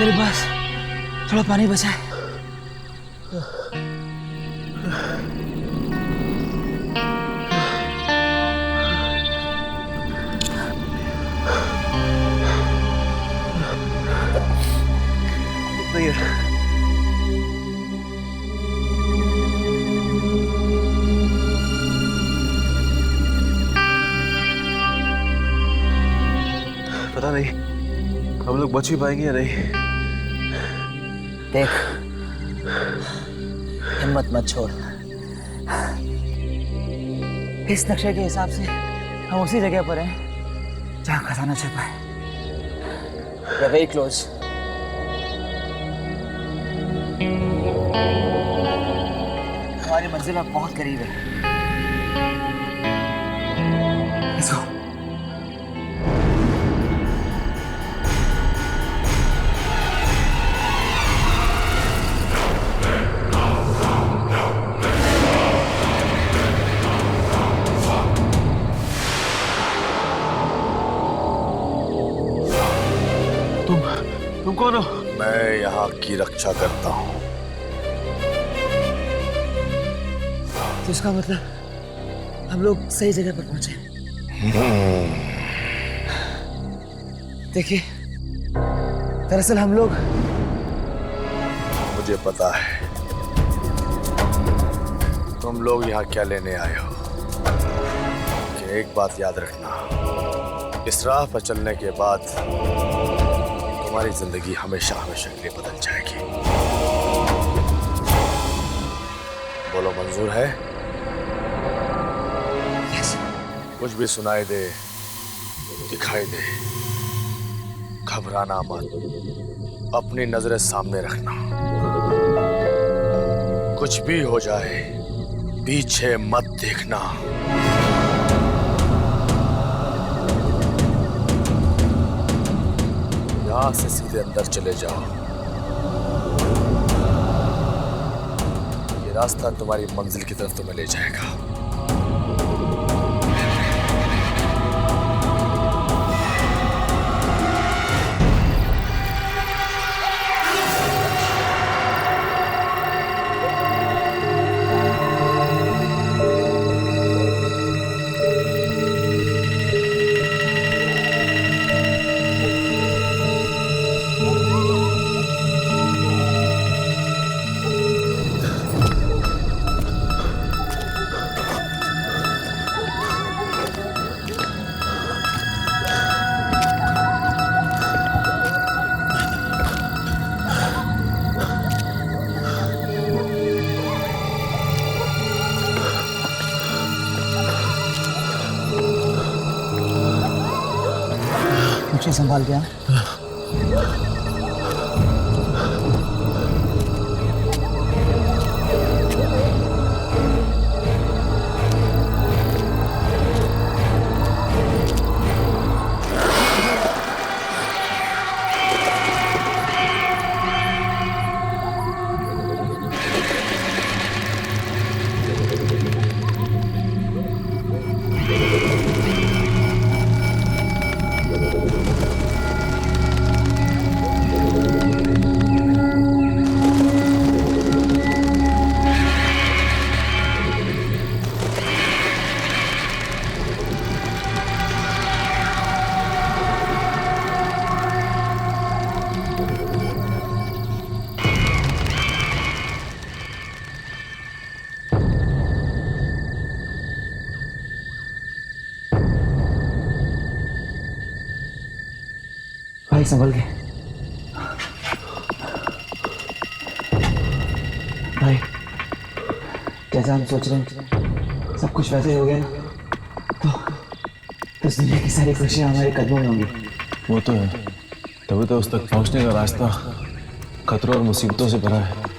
तेरे पास थोड़ा पानी बचा है? पता नहीं हम लोग बच ही पाएंगे या नहीं। देख, हिम्मत मत छोड़। इस नक्शे के हिसाब से हम उसी जगह पर हैं जहां खजाना छिपा है। We are very close. हमारी मंजिल अब बहुत करीब है। Let's go. तुम कौन हो? मैं यहाँ की रक्षा करता हूँ। तो इसका मतलब हम लोग सही जगह पर पहुंचे। देखिए, दरअसल हम लोग, मुझे पता है तुम लोग यहाँ क्या लेने आए हो। लेकिन एक बात याद रखना, इस राह पर चलने के बाद तुम्हारी जिंदगी हमेशा हमेशा के लिए बदल जाएगी। बोलो, मंजूर है? yes. कुछ भी सुनाई दे, दिखाई दे, घबराना मत, अपनी नजरें सामने रखना। कुछ भी हो जाए, पीछे मत देखना। यहां से सीधे अंदर चले जाओ। ये रास्ता तुम्हारी मंजिल की तरफ तुम्हें ले जाएगा। मुझे संभाल गया। भाई संभल के। भाई, जैसा हम सोच रहे हैं सब कुछ वैसे ही हो गया ना, तो इस दुनिया की सारी खुशियां हमारे कदमों में होंगी। वो तो है, तभी तो उस तक पहुंचने का रास्ता खतरों और मुसीबतों से भरा है।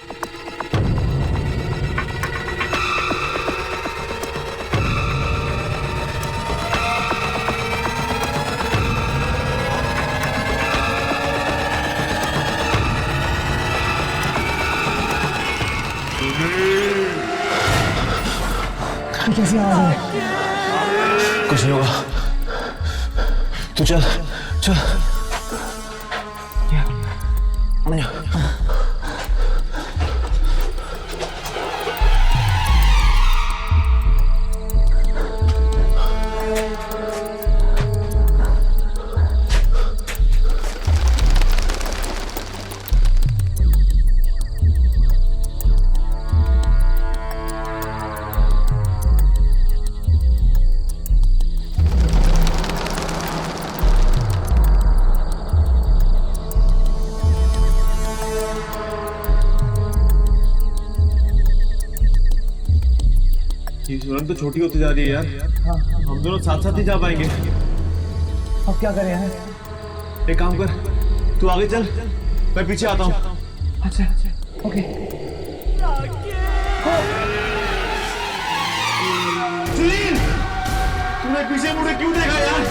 कैसी आवाज है? कुछ नहीं होगा, तू चल चल। सुरंग तो छोटी होती जा रही है यार। हम दोनों साथ साथ ही जा पाएंगे। अब क्या करें यार? एक काम कर, तू आगे चल, मैं पीछे आता हूँ। अच्छा ओके। सुनील, तूने पीछे मुड़े क्यों देखा यार?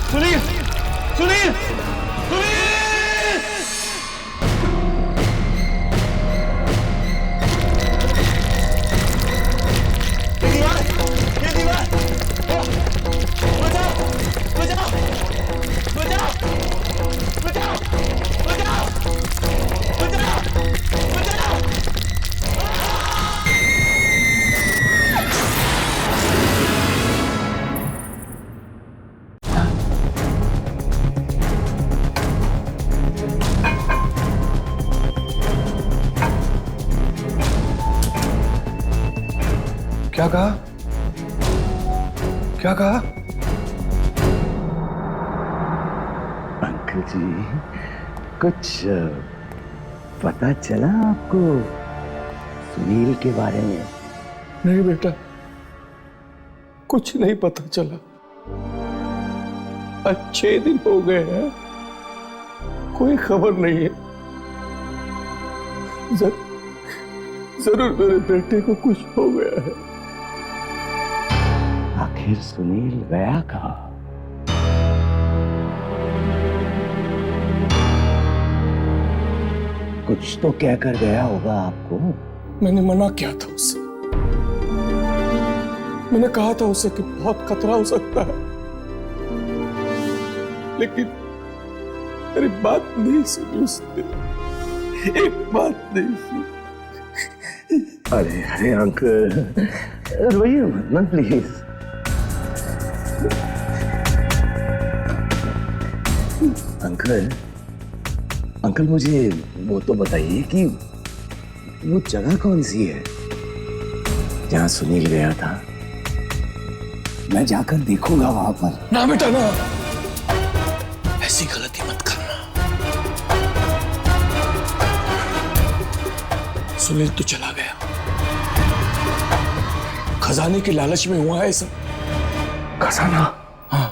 सुनील, सुनील, सुनील! ये दीवार! बचाओ! बचाओ! बचाओ! बचाओ! बचाओ! बचाओ! बचाओ! क्या कहा? क्या कहा? अंकल जी, कुछ पता चला आपको सुनील के बारे में? नहीं बेटा, कुछ नहीं पता चला। आज 6 दिन हो गए हैं, कोई खबर नहीं है। जरूर मेरे बेटे को कुछ हो गया है। आखिर सुनील गया कहाँ? कुछ तो कहकर गया होगा आपको। मैंने मना किया था उससे। मैंने कहा था उसे कि बहुत खतरा हो सकता है, लेकिन मेरी बात नहीं सुनी उसने। एक बात नहीं सुनी। अरे अरे अंकल, रोइए मत ना प्लीज। अंकल, अंकल मुझे वो तो बताइए कि वो जगह कौन सी है जहां सुनील गया था? मैं जाकर देखूंगा वहां पर। ना बेटा ना, ऐसी गलती मत करना। सुनील तो चला गया, खजाने की लालच में हुआ है सब। खजाना? हाँ,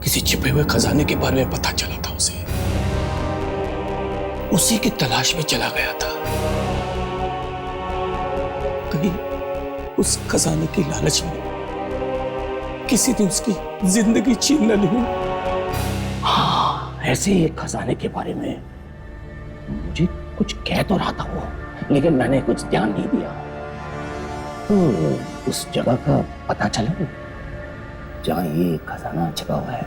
किसी छिपे हुए खजाने के बारे में पता चला था उसे। उसी की तलाश में चला गया था। कहीं उस खजाने की लालच में किसी ने उसकी जिंदगी छीन न ली। हाँ, ऐसे ही एक खजाने के बारे में मुझे कुछ कह तो रहा था वो, लेकिन मैंने कुछ ध्यान नहीं दिया। तो उस जगह का पता चला जहां ये खजाना छिपा हुआ है।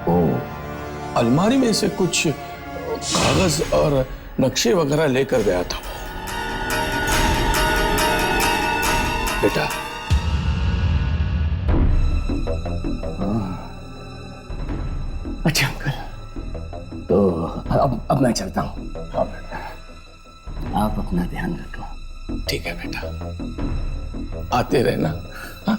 ओ, अलमारी में से कुछ कागज और नक्शे वगैरह लेकर गया था वो। बेटा, अच्छा अंकल, तो अब मैं चलता हूँ। हाँ बेटा, आप अपना ध्यान रखो। ठीक है बेटा, आते रहना। हाँ?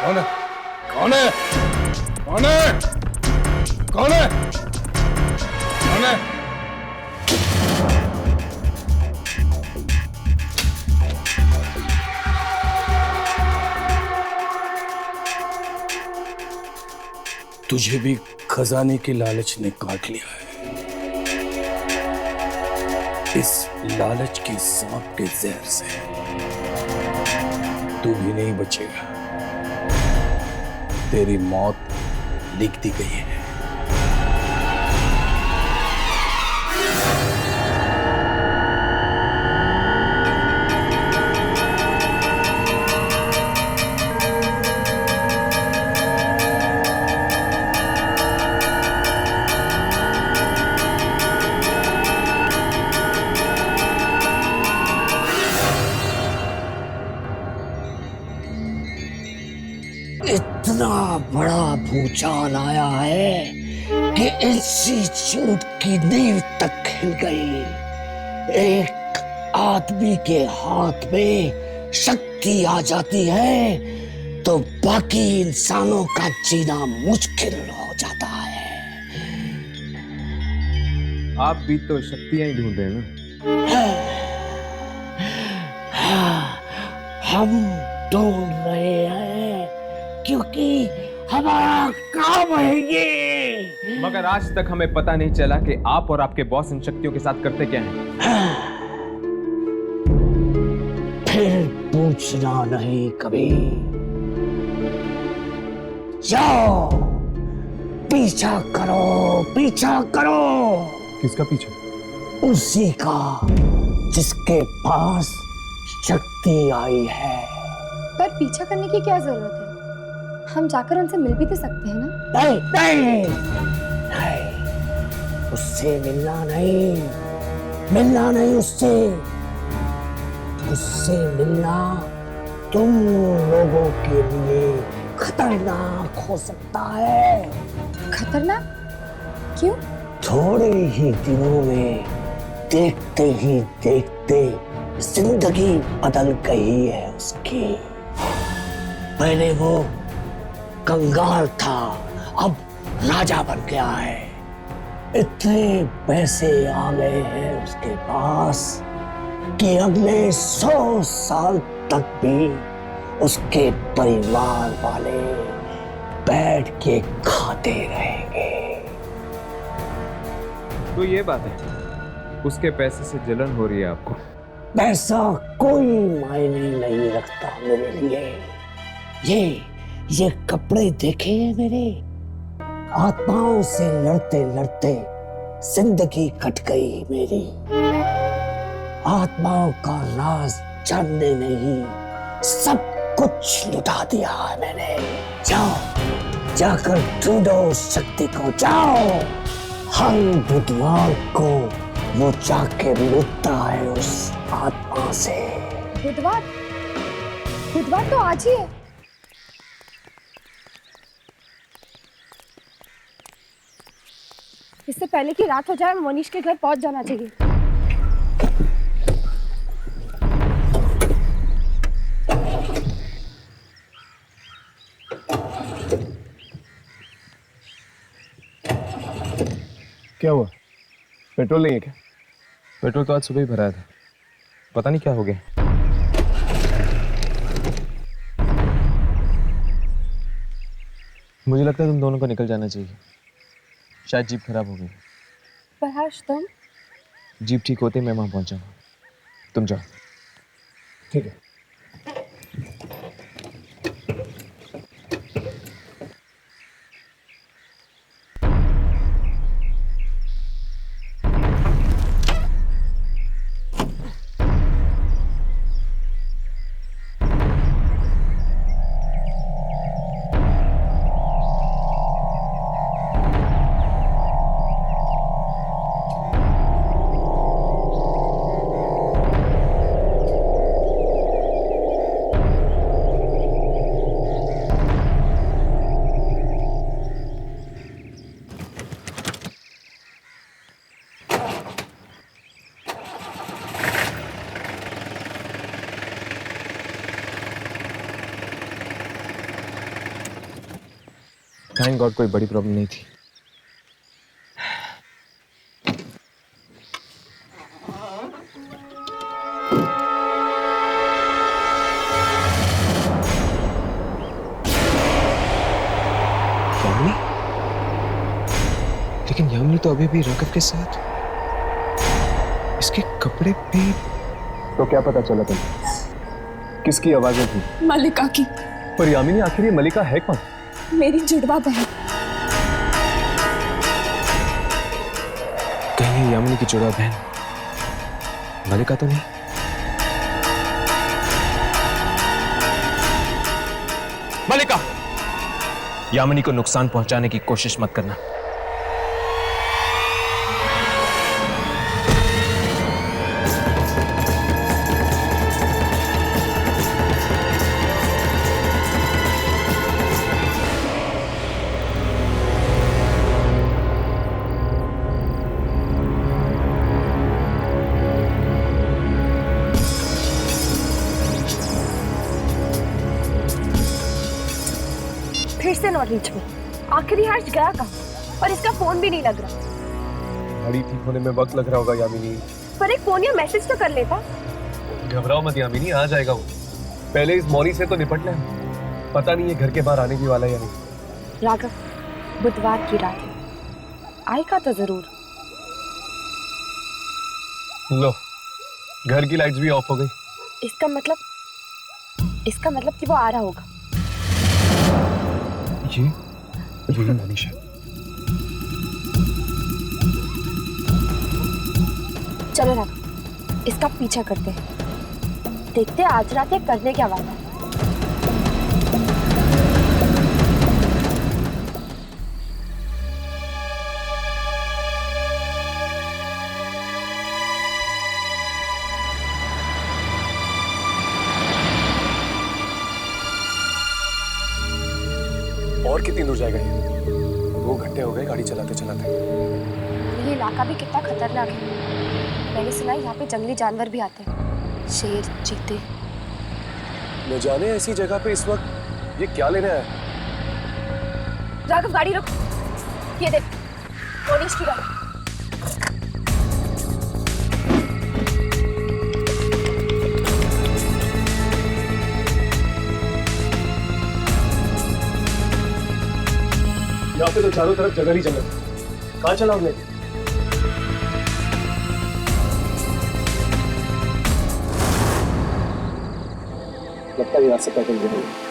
कौन है? कौन है? कौन है? कौन है? कौन है? तुझे भी खजाने की लालच ने काट लिया है। इस लालच की सांप के जहर से तू भी नहीं बचेगा। तेरी मौत लिख दी गई है। इतना बड़ा भूचाल आया है कि इसी झूठ की नींव तक हिल गई। एक आदमी के हाथ में शक्ति आ जाती है तो बाकी इंसानों का जीना मुश्किल हो जाता है। आप भी तो शक्तियां ही ढूंढ रहे हैं ना? हम ढूंढ रहे हैं क्योंकि हमारा काम है ये। मगर आज तक हमें पता नहीं चला कि आप और आपके बॉस इन शक्तियों के साथ करते क्या हैं। फिर पूछना नहीं कभी। जाओ पीछा करो, पीछा करो। किसका पीछा? उसी का जिसके पास शक्ति आई है। पर पीछा करने की क्या जरूरत है? हम जाकर उनसे मिल भी तो सकते हैं ना? नहीं नहीं नहीं, उससे मिलना नहीं, मिलना नहीं उससे। उससे मिलना तुम लोगों के लिए खतरनाक हो सकता है। खतरनाक? क्यों? थोड़े ही दिनों में देखते ही देखते जिंदगी बदल गई है उसकी। पहले वो कंगाल था, अब राजा बन गया है। इतने पैसे आ गए हैं उसके पास कि अगले 100 साल तक भी उसके परिवार वाले बैठ के खाते रहेंगे। तो ये बात है, उसके पैसे से जलन हो रही है आपको? पैसा कोई मायने नहीं रखता मेरे लिए। ये कपड़े देखे हैं मेरे? आत्माओं से लड़ते लड़ते जिंदगी कट गई मेरी। आत्माओं का राज जानने नहीं, सब कुछ लुटा दिया है मैंने। जाओ, जाकर ढूंढो उस शक्ति को, जाओ। हर बुधवार को वो जाके मिलता है उस आत्मा से। बुधवार? बुधवार तो आज ही है। इससे पहले कि रात हो जाए मोनिश के घर पहुंच जाना चाहिए। क्या हुआ? पेट्रोल नहीं है क्या? पेट्रोल तो आज सुबह ही भराया था, पता नहीं क्या हो गया। मुझे लगता है तुम दोनों को निकल जाना चाहिए, शायद जीप खराब हो गई। पर हर्ष तुम? जीप ठीक होते मैं वहां पहुंचाऊंगा, तुम जाओ। ठीक है। थैंक गॉड कोई बड़ी प्रॉब्लम नहीं थी। यामिनी? लेकिन यामिनी तो अभी भी राघव के साथ, इसके कपड़े भी। तो क्या पता चला तुम्हें? किसकी आवाजें थी? मलिका की। पर यामिनी आखिर ये मलिका है कौन? मेरी जुड़वा बहन। कहीं ये यामिनी की जुड़वा बहन मलिका तो नहीं? मलिका, यामिनी को नुकसान पहुंचाने की कोशिश मत करना। फिर से नॉट रीच में। आखिरी हर्ष गया कहाँ? और इसका फोन भी नहीं लग रहा। गाड़ी ठीक होने में वक्त लग रहा होगा यामिनी। पर एक फोन या मैसेज तो कर लेता। घबराओ मत यामिनी, आ जाएगा वो। पहले इस मौनी से तो निपट ले। पता नहीं ये घर के बाहर आने की वाला है या नहीं। राघव, बुधवार की रात है, आएगा तो जरूर। लो, घर की लाइट्स भी ऑफ हो गई। इसका मतलब कि वो आ रहा होगा। ये मनीषा। चलो राघव, इसका पीछा करते हैं। देखते हैं आज रात ये करने क्या वाला है। और कितनी दूर जाएगा ये? 2 घंटे हो गए गाड़ी चलाते चलाते। ये इलाका भी कितना खतरनाक है। मैंने सुना है यहाँ पे जंगली जानवर भी आते हैं, शेर, चीते। न जाने ऐसी जगह पे इस वक्त ये क्या लेने आया? राघव, गाड़ी रुक। ये देख, मोनीश की गाड़ी। यहाँ पे तो चारों तरफ जंगल ही जंगल। कहाँ चला हमने? लगता है यहाँ से पैदल जाएंगे।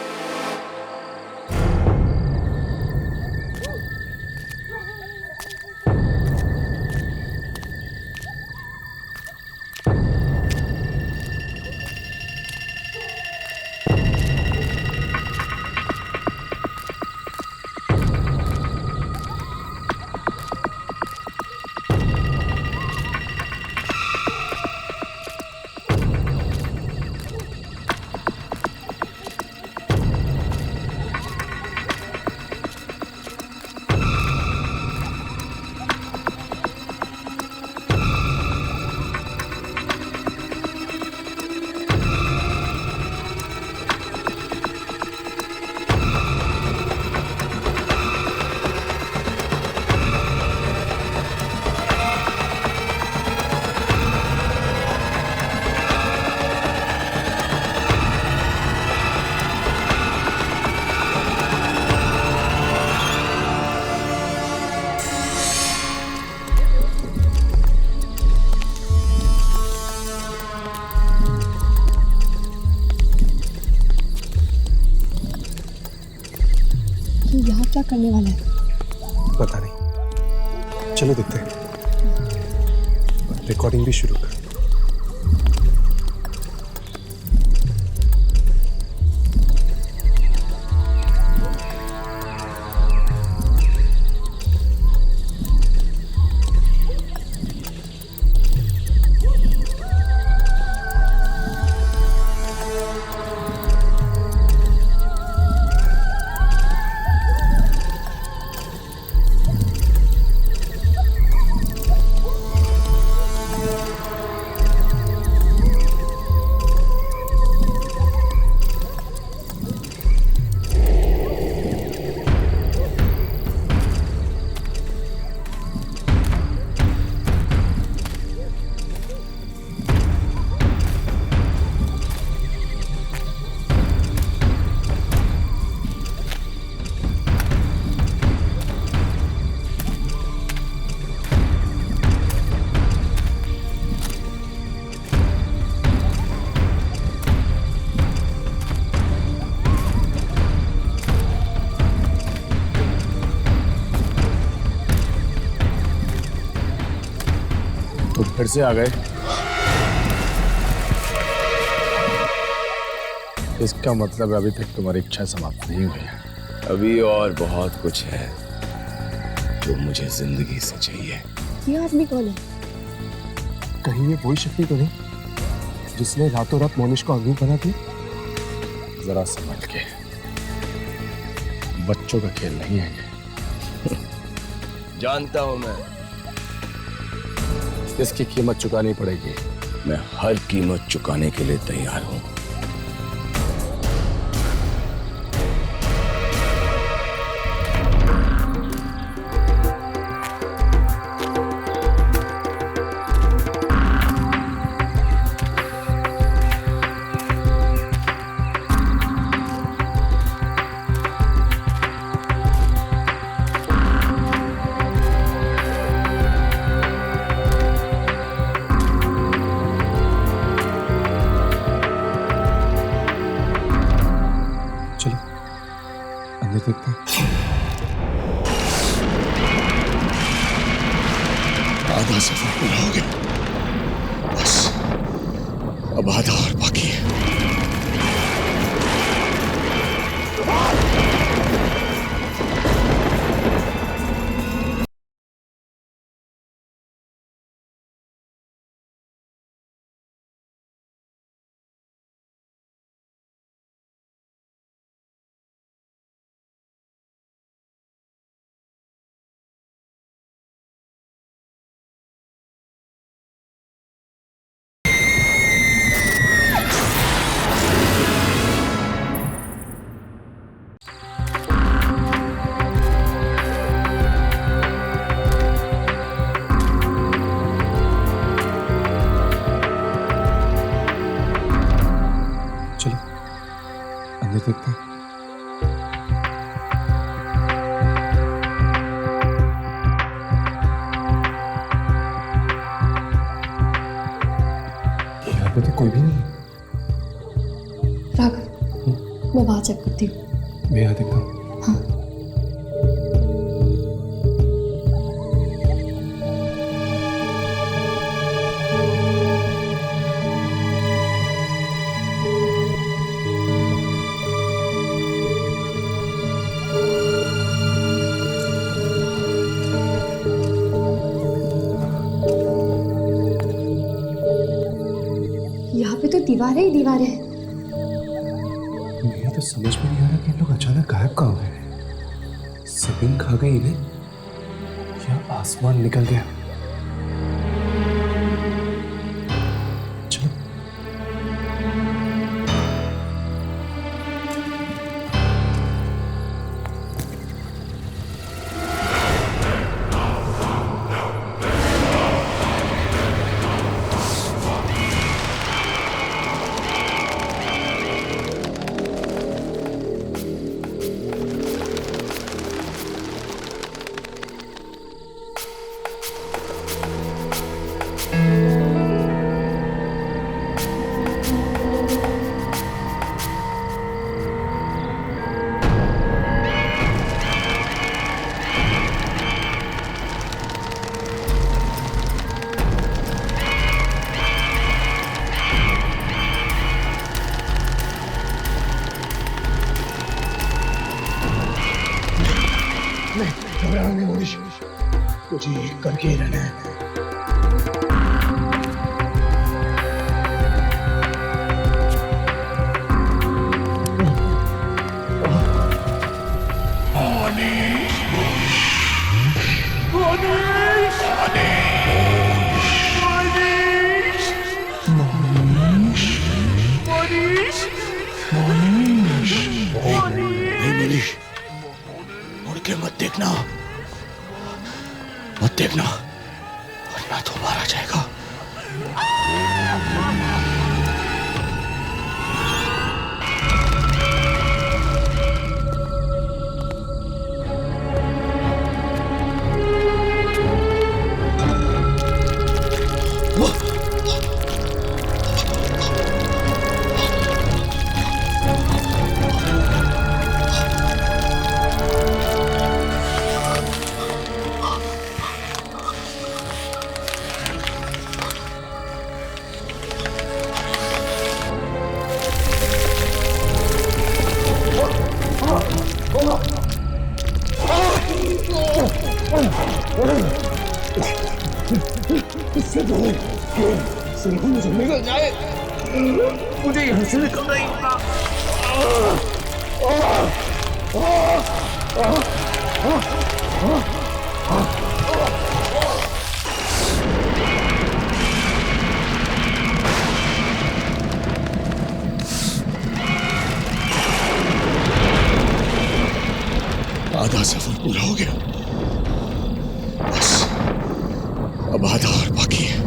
यहाँ क्या करने वाला है? पता नहीं, चलो देखते हैं। रिकॉर्डिंग भी शुरू कर। फिर से आ गए। इसका मतलब अभी तक तुम्हारी इच्छा समाप्त नहीं हुई है। अभी और बहुत कुछ है जो मुझे जिंदगी से चाहिए। ये आदमी कौन है? कहीं ये वही शक्ति तो नहीं जिसने रातों रात मोनिश को अंगूर बना दिया? जरा संभल के, बच्चों का खेल नहीं है ये। जानता हूं मैं, इसकी कीमत चुकानी पड़ेगी। मैं हर कीमत चुकाने के लिए तैयार हूं। चलो अंदर देखते हैं। आधा सफर पूरा हो गया, बस अब आधा और बाकी है। चलो अंदर देखते हैं। यहाँ पे तो कोई भी नहीं है। राघव, मैं वहां चेक करती हूँ। मैं यहाँ देखता हूँ। हाँ। यहाँ पे तो दीवारें ही दीवारें हैं। मुझे तो समझ में नहीं आ रहा कि इन लोग अचानक गायब कहाँ हो गए। जमीन खा गई इन्हें या आसमान निकल गया। चलो घबराना नहीं मोनिश, कुछ ही करके ही रहना है। नहीं मोनिश, मुड़ के मत देखना, मत देखना वरना तो मारा जाएगा। इससे पहले कि सिंह मुझे निकल जाए, मुझे यहाँ से निकलना ही होगा। आधा सफर पूरा हो गया, बस अब आधा और बाकी है।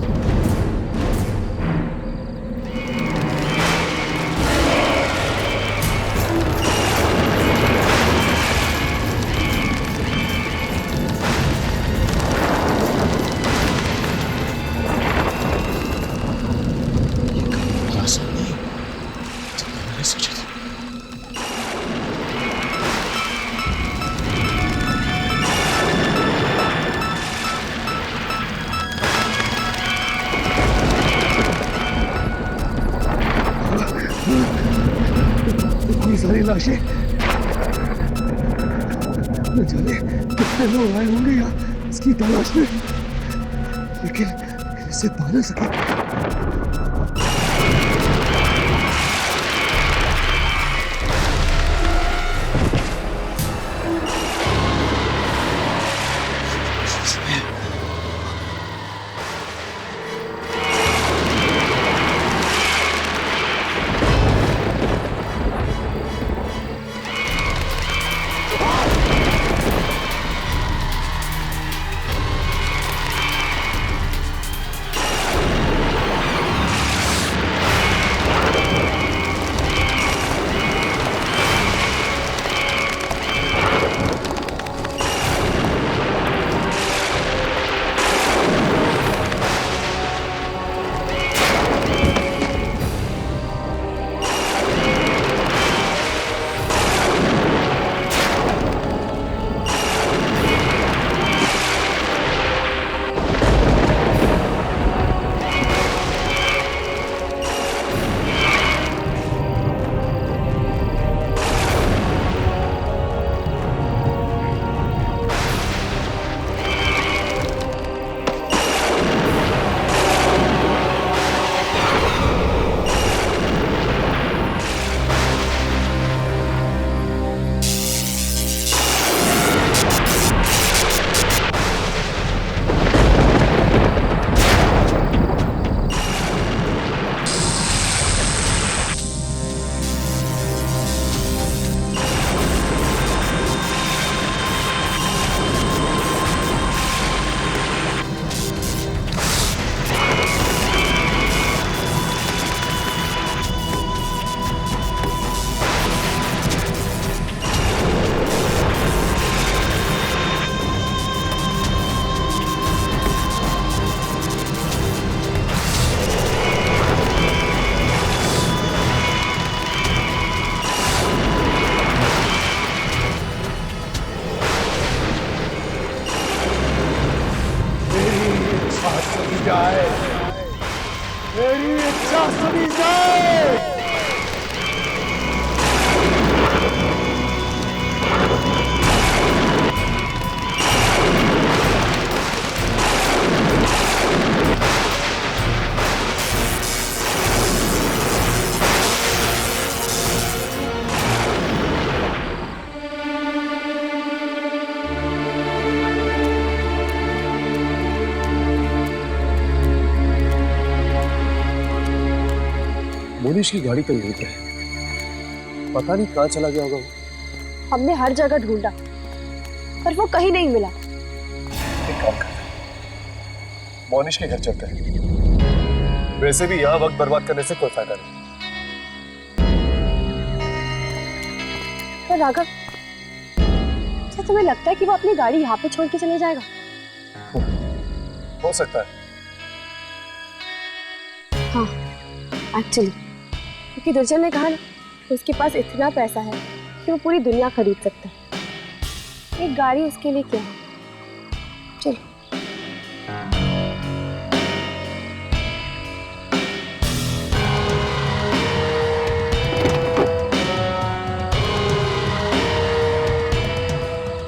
आसान नहीं जितना मैंने सोचा था। इतनी सारी लाशें, न जाने कितने लोग आए होंगे यहाँ इसकी तलाश में, लेकिन इसे पा ना सके। मेरी इच्छा सुनी जाए। मोनिश की गाड़ी तो यहीं पे है, पता नहीं कहाँ चला गया होगा वो। हमने हर जगह ढूंढा पर वो कहीं नहीं मिला। एक काम करते हैं, मोनिश के घर चलते हैं। वैसे भी यहाँ वक्त बर्बाद करने से कोई फायदा नहीं। पर राघव, क्या तुम्हें लगता है कि वो अपनी गाड़ी यहाँ पे छोड़ के चले जाएगा? हो सकता है। हाँ, एक्चुअली क्योंकि दुर्जन ने कहा ना, उसके पास इतना पैसा है कि वो पूरी दुनिया खरीद सकता है। एक गाड़ी उसके लिए क्या है? चलो।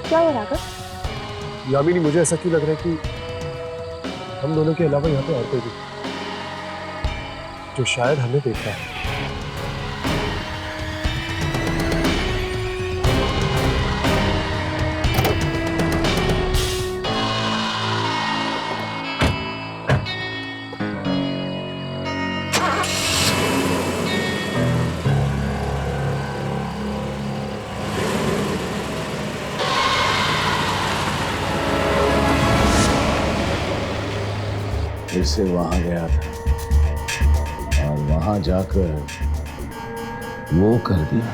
क्या हुआ राघव? यामिनी, मुझे ऐसा क्यों लग रहा है कि हम दोनों के अलावा यहाँ पे और कोई भी जो शायद हमें देख रहा है। फिर से वहां गया था और वहां जाकर वो कर दिया।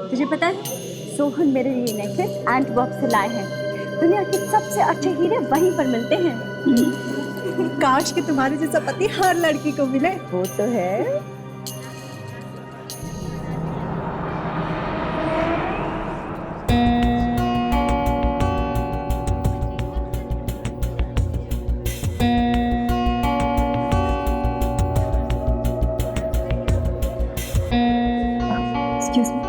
तुझे पता है, सोहन मेरे लिए नेकलेस एंटवर्प से लाए हैं। दुनिया के सबसे अच्छे हीरे वहीं पर मिलते हैं। काश कि तुम्हारे जैसा पति हर लड़की को मिले। वो तो है। एक्सक्यूज मी,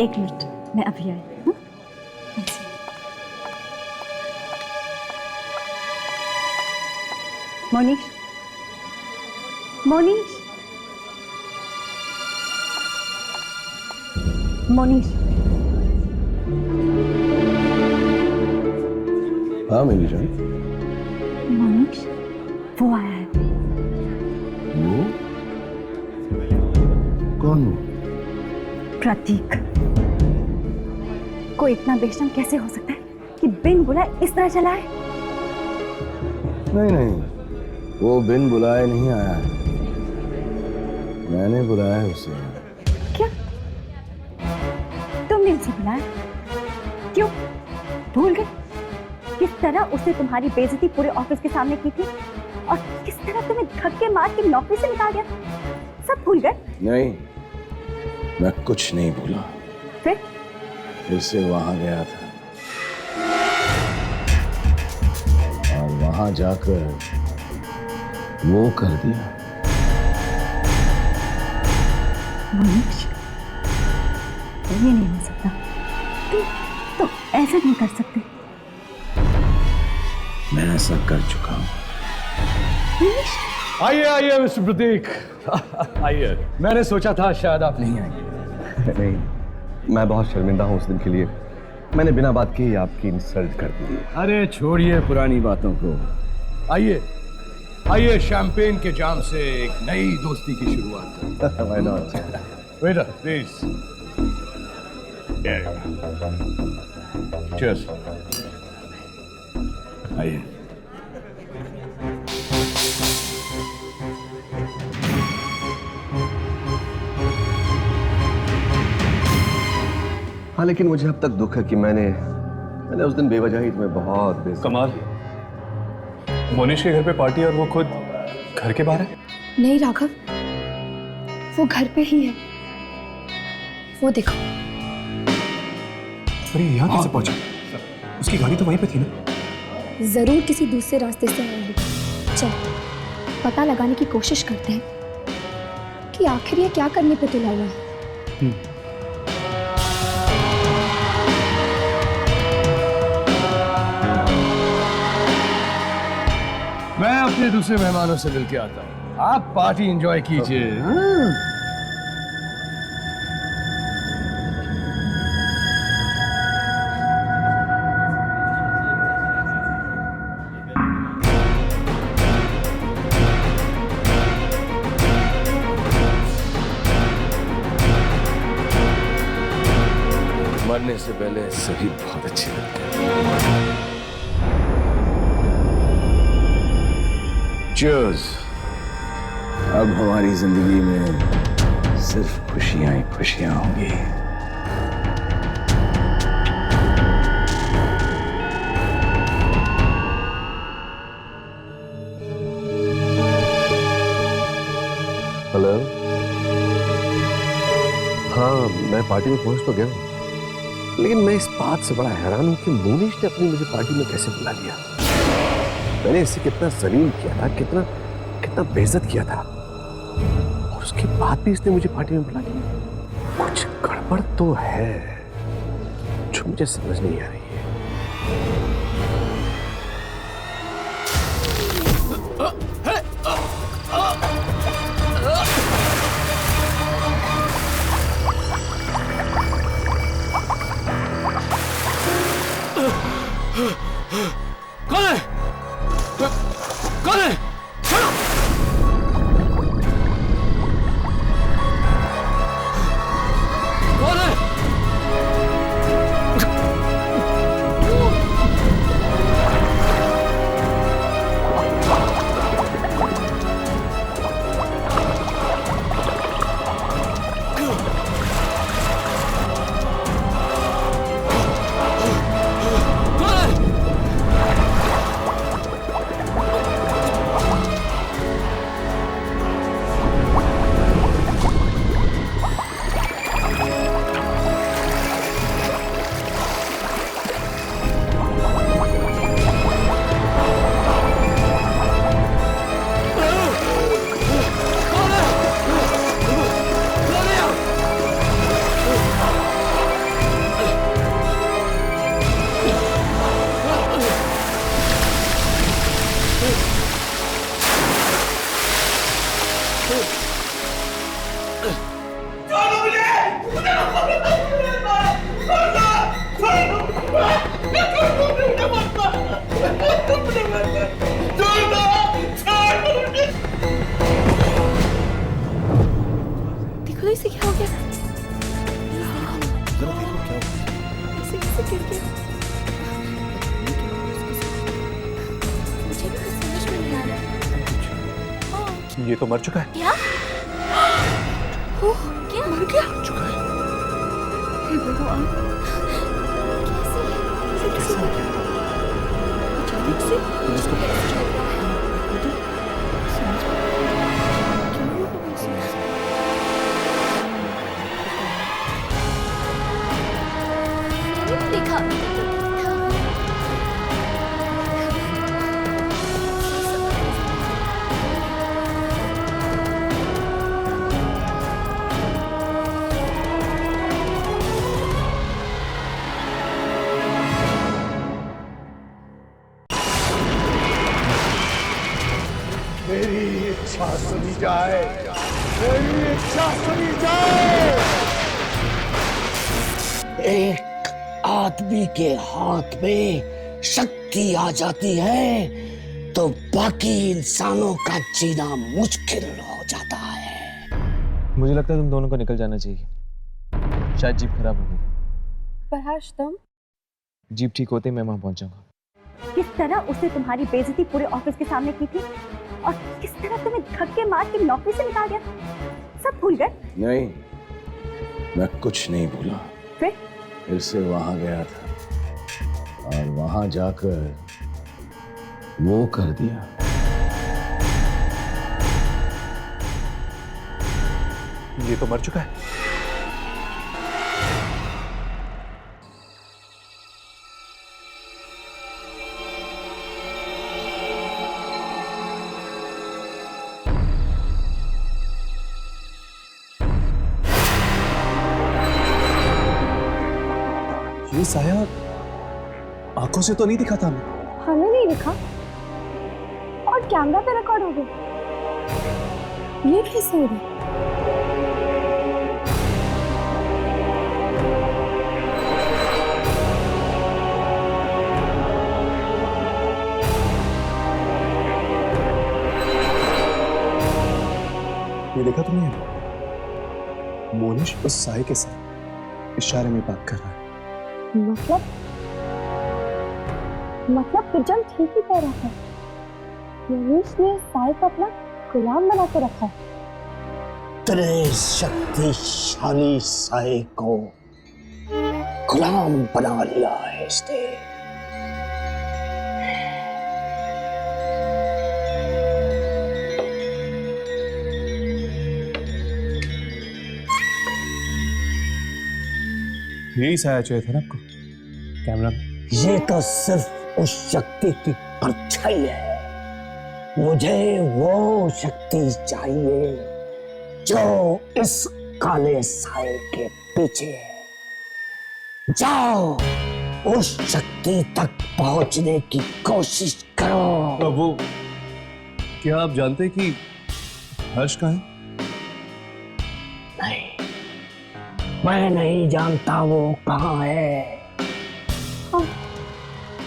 एक मिनट, मैं अभी आई। मोनीश, मोनीश, मोनीश। हाँ मेरी जान। मोनीश, वो आया है। वो कौन? वो प्रतीक। कोई इतना बेशरम कैसे हो सकता है कि बिन बुलाए इस तरह चला है? नहीं नहीं, वो बिन बुलाए नहीं आया है, मैंने बुलाया है उसे। क्या? तुमने उसे बुलाया? क्यों? भूल गए किस तरह उसने तुम्हारी बेइज्जती पूरे ऑफिस के सामने की थी और किस तरह तुम्हें धक्के मार के नौकरी से निकाल दिया? सब भूल गए? नहीं, मैं कुछ नहीं भूला। फिर से वहां गया था और वहां जाकर वो कर दिया। मोनीश, ये नहीं हो सकता। तुम ऐसा नहीं कर सकते। मैं ऐसा कर चुका हूं। मोनीश, आइए आइए मिस्टर प्रतीक, आइए। मैंने सोचा था शायद आप नहीं आएंगे। नहीं, मैं बहुत शर्मिंदा हूँ उस दिन के लिए। मैंने बिना बात के ही आपकी इंसल्ट कर दी। अरे छोड़िए पुरानी बातों को, आइए आइए, शैंपेन के जाम से एक नई दोस्ती की शुरुआत करते हैं। Why not? Waiter please. Cheers. आइए। हाँ, लेकिन मुझे अब तक दुख है कि मैंने उस दिन बेवजह ही तुम्हें बहुत कमाल, मोनीश के घर पे पार्टी और वो खुद घर के बाहर है। नहीं राघव, वो घर पे ही है। वो देखो। अरे यहाँ कैसे पहुंचा? उसकी गाड़ी तो वहीं पे थी ना। जरूर किसी दूसरे रास्ते से आया होगा। चल पता लगाने की कोशिश करते हैं कि आखिर ये क्या करने पे तुला हुआ है। मैं अपने दूसरे मेहमानों से मिलके आता हूँ, आप पार्टी एंजॉय कीजिए। मरने से पहले सभी बहुत अच्छे लगते हैं। Cheers. अब हमारी जिंदगी में सिर्फ खुशियां ही खुशियां होंगी। हेलो। हाँ, मैं पार्टी में पहुंच तो गया हूं, लेकिन मैं इस बात से बड़ा हैरान हूं कि मोनिश ने अपनी मुझे पार्टी में कैसे बुला लिया। मैंने इसे कितना जलील किया था, कितना कितना बेइज्जत किया था, और उसके बाद भी इसने मुझे पार्टी में बुला लिया। कुछ गड़बड़ तो है जो मुझे समझ नहीं आ रही है। कौन है? कौन है? छोड़ो! कौन है? देखो इसे क्या हो गया? जरा देखो क्या हो गया? इसे कैसे गिर गया? मुझे भी कुछ समझ में नहीं आ रहा। ये तो मर चुका है। क्या? ओह, क्या मर गया? चुका है। हे भगवान, कैसे हो गया? अचानक से इसको पता चला। समझ में क्यों हुआ ऐसे? मैंने भी देखा। मेरी इच्छा सुनी जाए, मेरी इच्छा सुनी जाए। एक आदमी के हाथ में शक्ति आ जाती है तो बाकी इंसानों का जीना मुश्किल हो जाता है। मुझे लगता है तुम दोनों को निकल जाना चाहिए। शायद जीप खराब हो गई। पर हर्ष तुम? जीप ठीक होते ही मैं वहां पहुंच जाऊंगा। किस तरह उसने तुम्हारी बेइज्जती पूरे ऑफिस के सामने की थी और किस तरह तुम्हें धक्के मार के नौकरी से निकाल दिया, सब भूल गए? नहीं, मैं कुछ नहीं भूला। फिर से वहां गया था और वहां जाकर वो कर दिया। ये तो मर चुका है। ये साया आंखों से तो नहीं दिखा था हमें। हमें नहीं दिखा और कैमरा पे रिकॉर्ड हो गया। ये कैसे हो गया? ये देखा तुमने? मोनिश उस साई के साथ इशारे में बात कर रहा है। मतलब फिर ठीक ही कह रहा था। मोनिश ने साई को अपना गुलाम बना के रखा है। तेरे शक्तिशाली साए को गुलाम बना लिया है इसने। यही साया चाहिए था ना आपको कैमरा में? ये तो सिर्फ उस शक्ति की परछाई है। मुझे वो शक्ति चाहिए जो इस काले साए के पीछे है। जाओ उस शक्ति तक पहुंचने की कोशिश करो। वो क्या आप जानते हैं कि हर्ष कहाँ है? नहीं, मैं नहीं जानता वो कहाँ है।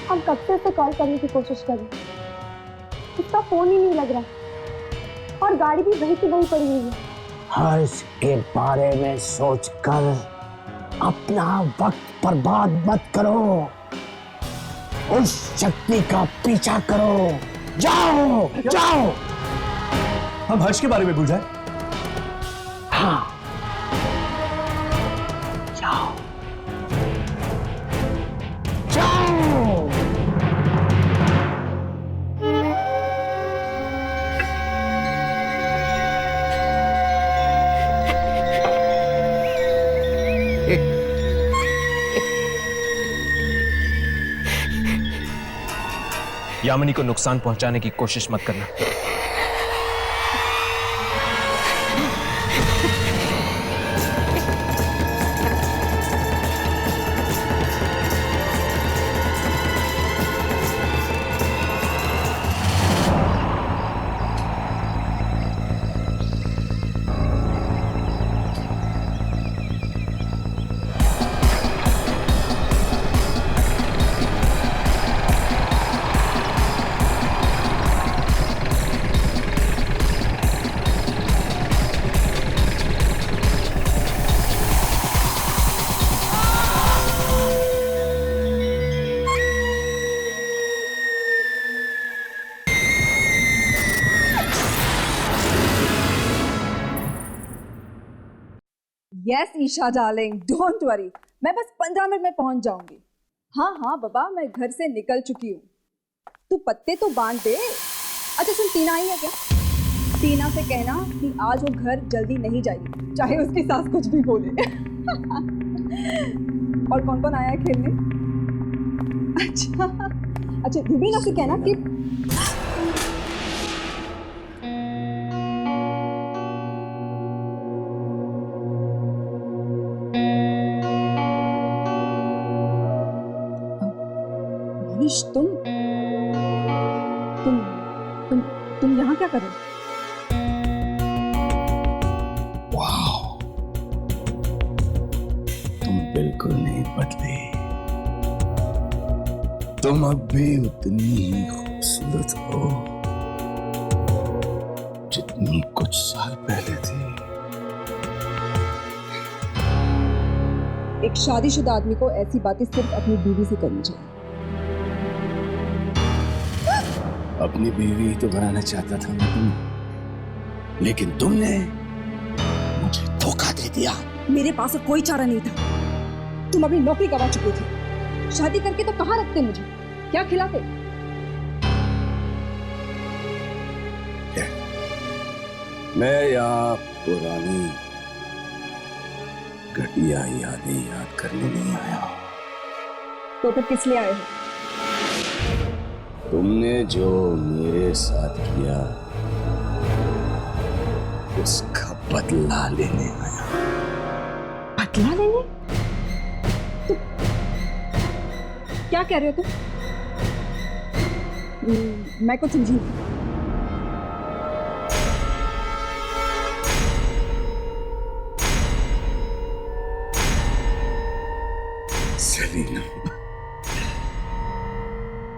हम कब से उसे कॉल करने की कोशिश कर रहे हैं, उसका फोन ही नहीं लग रहा और गाड़ी भी वहीं की वहीं पड़ी हुई है। हर्ष के बारे में सोचकर अपना वक्त बर्बाद मत करो। उस शक्ति का पीछा करो। जाओ जाओ। हम हर्ष के बारे में भूल जाए? हाँ, जाओ जाओ। यामिनी को नुकसान पहुंचाने की कोशिश मत करना। Yes Isha darling, don't worry, मैं बस 15 मिनट में पहुंच जाऊंगी। हाँ हाँ बाबा, मैं घर से निकल चुकी हूँ। तू पत्ते तो बांध दे। अच्छा सुन, टीना आई है क्या? टीना से कहना कि आज वो घर जल्दी नहीं जाएगी, चाहे उसकी सास कुछ भी बोले। और कौन कौन आया है खेलने? अच्छा रूबीना से कहना कि तुम यहाँ क्या कर रहे हो? वाह, तुम बिल्कुल नहीं बदली। तुम अब भी उतनी ही खूबसूरत हो जितनी कुछ साल पहले थी। एक शादीशुदा आदमी को ऐसी बातें सिर्फ अपनी बीवी से करनी चाहिए। अपनी बीवी तो बनाना चाहता था मैं तुम्हें, लेकिन तुमने मुझे धोखा दे दिया। मेरे पास और कोई चारा नहीं था। तुम अपनी नौकरी गवा चुके थे। शादी करके तो कहाँ रखते मुझे? क्या खिलाते? मैं यहाँ पुरानी घटिया यादें याद करने नहीं आया। तो फिर किस लिए आए हो? तुमने जो मेरे साथ किया उसका बदला लेने आया। बदला लेने? तुम क्या कह रहे हो तुम? मैं कुछ समझी नहीं। सेलिना,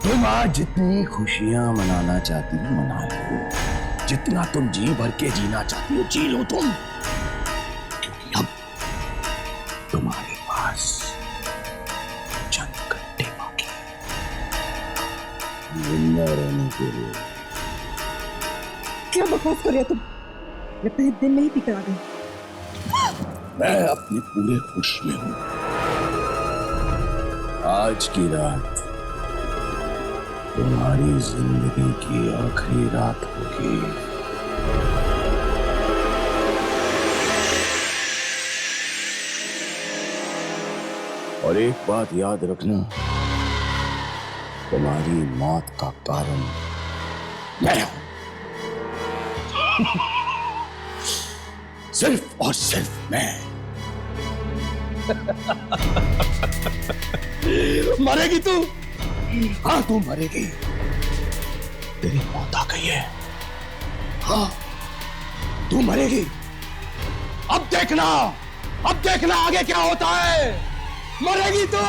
तुम आज जितनी खुशियां मनाना चाहती हो मना लो। जितना तुम जी भर के जीना चाहती हो जी लो तुम, क्योंकि अब तुम्हारे पास चंद घंटे बाकी जिंदा रहने के लिए क्या बकवास कर रहे हो तुम? ये पहले दिन में ही पी कर आ गई। मैं अपने पूरे होश में हूं। आज की रात तुम्हारी जिंदगी की आखिरी रात होगी। और एक बात याद रखना, तुम्हारी मौत का कारण मैं हूं। सिर्फ और सिर्फ मैं। मरेगी तू? हाँ तू मरेगी। तेरी मौत आ गई है। हाँ तू मरेगी। अब देखना आगे क्या होता है। मरेगी तू।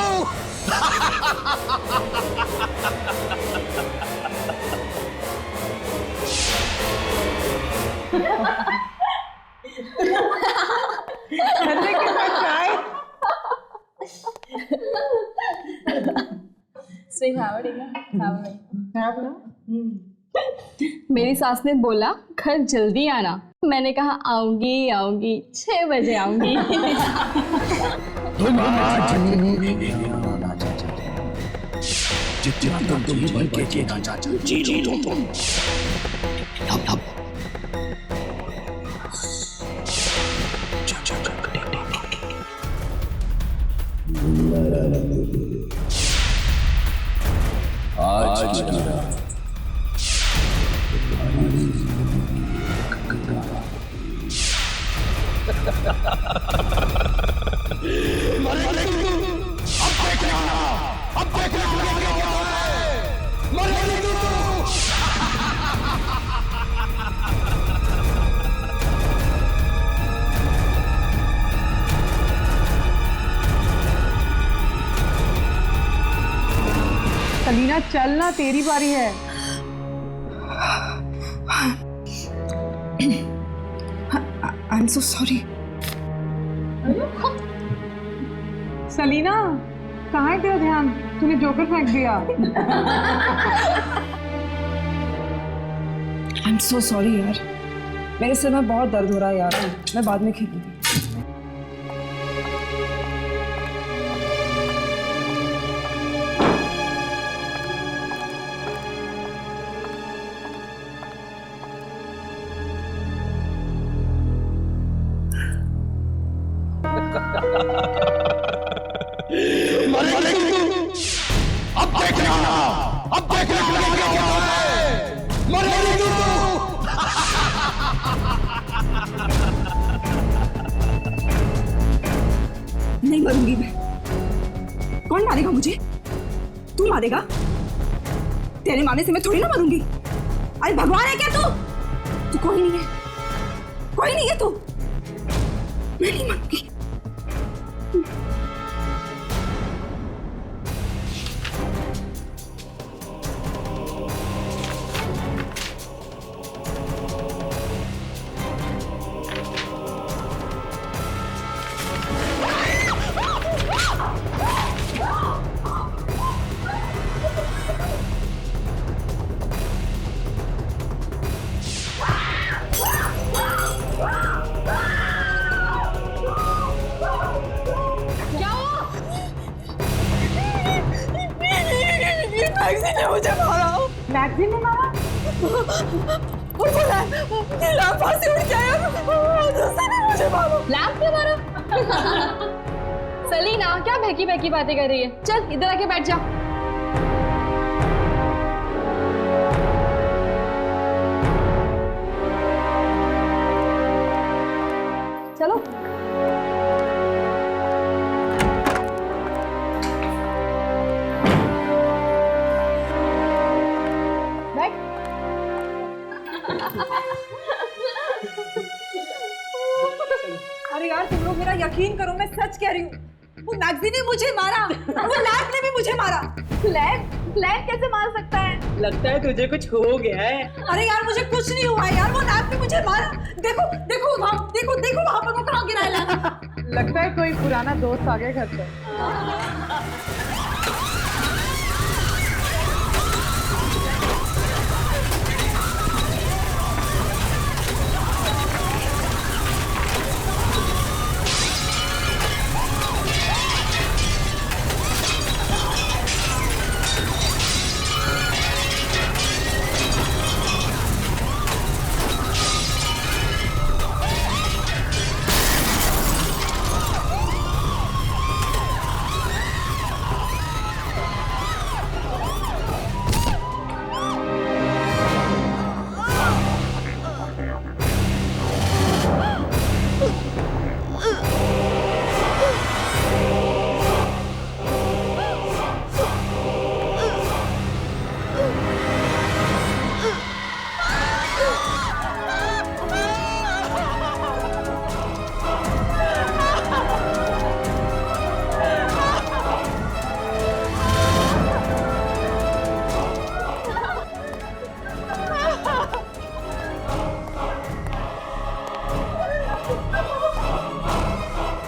मेरी सास ने बोला घर जल्दी आना। मैंने कहा आऊंगी आऊंगी, 6 बजे आऊंगी। तुम आज जीना चाहते हैं जितना तुम जी भर के जीना चाहते हो, जी तुम। अब आज की रात सलीना चलना, तेरी बारी है। I am so sorry. Salina, कहाँ है तेरा ध्यान? तूने जोकर फेंक दिया। आई एम सो सॉरी यार, मेरे सिर में बहुत दर्द हो रहा है यार, मैं बाद में खेलूंगी। अब देखना क्या होता है। मरेगी तू। नहीं मरूंगी मैं। कौन मारेगा मुझे? तू मारेगा? तेरे मारने से मैं थोड़ी ना मरूंगी। अरे भगवान है क्या तू? तू कोई नहीं है तू। मैं नहीं मरूंगी। मुझे मारा। मैगजीन ने मारा? लैंप से उड़ के आया, मुझे मारो। लैंप क्यों मारा? सलीना क्या बहकी बहकी बातें कर रही है? चल इधर आके बैठ जा। चलो अरे यार तुम लोग मेरा यकीन करो, मैं सच कह रही हूँ। वो मैगजीन ने मुझे मारा, वो लैंप ने भी मुझे मारा। लैंप कैसे मार सकता है? लगता है तुझे कुछ हो गया है। अरे यार मुझे कुछ नहीं हुआ यार, वो लैंप ने मुझे मारा। देखो वहाँ पर वो कहाँ गिरा है लैंप। लगता है कोई पुराना दोस्त आ गया घर पर।